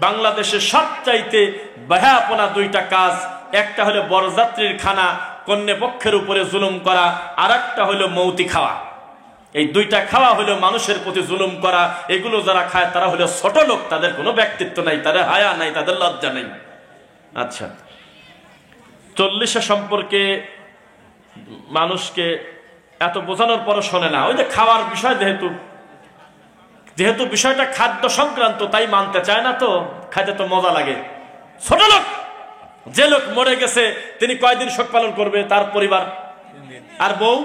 বাংলাদেশে সবচাইতে বেহায়াপনা 2টা কাজ, একটা হলো বরযাত্রীর খানা, কন্যা পক্ষের উপরে জুলুম করা, আর একটা হলো মৌতি খাওয়া। এই 2টা খাওয়া হলো মানুষের প্রতি জুলুম করা। এগুলো যারা খায় তারা হলো ছোট লোক, তাদের কোনো ব্যক্তিত্ব নাই, তাদের হায়া নাই, তাদের লজ্জা নেই। আচ্ছা, 40 সম্পর্কে মানুষকে এত বোঝানোর পরও শোনে না। ওই যে খাওয়ার বিষয়, যেহেতু বিষয়টা খাদ্য সংক্রান্ত, তাই মানতে চায় না। তো খাইতে তো মজা লাগে। ছোট লোক, যে লোক মরে গেছে, তিনি কয়দিন শোক পালন করবে? তার পরিবার আর বউ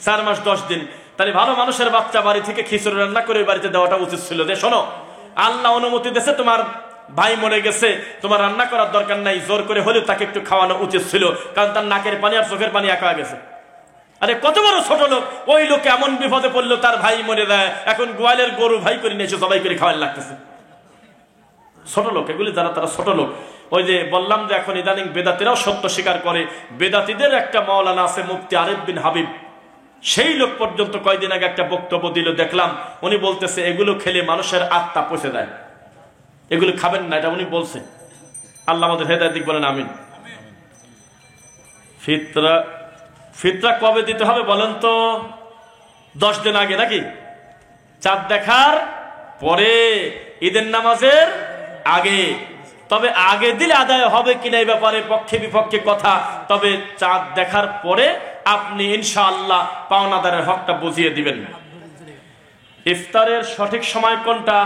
4 মাস 10 দিন। তাহলে ভালো মানুষের বাচ্চা বাড়ি থেকে খিচুড়ি রান্না করে বাড়িতে দেওয়াটা উচিত ছিল, যে শোনো আল্লাহ অনুমতি দিয়েছে, তোমার ভাই মরে গেছে, তোমার রান্না করার দরকার নাই, জোর করে হলেও তাকে একটু খাওয়ানো উচিত ছিল, কারণ তার নাকের পানি আর চোখের পানি একা গেছে। আরে কত বড় ছোট লোক, ওই লোক এমন বিপদে পড়লো, তার ভাই মরে যায়, এখন গোয়ালের গরু ভাই করে নিয়েছে, জবাই করে খাওয়ার লাগতেছে। ছোট লোক এগুলি, যারা তারা ছোট লোক। ওই যে বললাম যে এখন ইদানিং বেদাতিরাও সত্য স্বীকার করে। বেদাতিদের একটা মাওলানা আছে মুফতি আরিফ বিন হাবিব, সেই লোক পর্যন্ত কয়দিন আগে একটা বক্তব্য দিল, দেখলাম উনি বলতেছে এগুলো খেলে মানুষের আত্মা পচে যায়, এগুলো খাবেন না, এটা উনি বলছে। আল্লাহ আমাদের হেদায়েত দিক, বলেন আমিন। ফিতরা কবে দিতে হবে বলেন তো? 10 দিন আগে নাকি? চাঁদ দেখার পরে, ঈদের নামাজের আগে। তবে আগে দিলে আদায় হবে কিনা এই ব্যাপারে পক্ষে বিপক্ষে কথা। তবে চাঁদ দেখার পরে আপনি ইনশাআল্লাহ পাওনাদারের হকটা বুঝিয়ে দিবেন। ইফতারের সঠিক সময় কোনটা?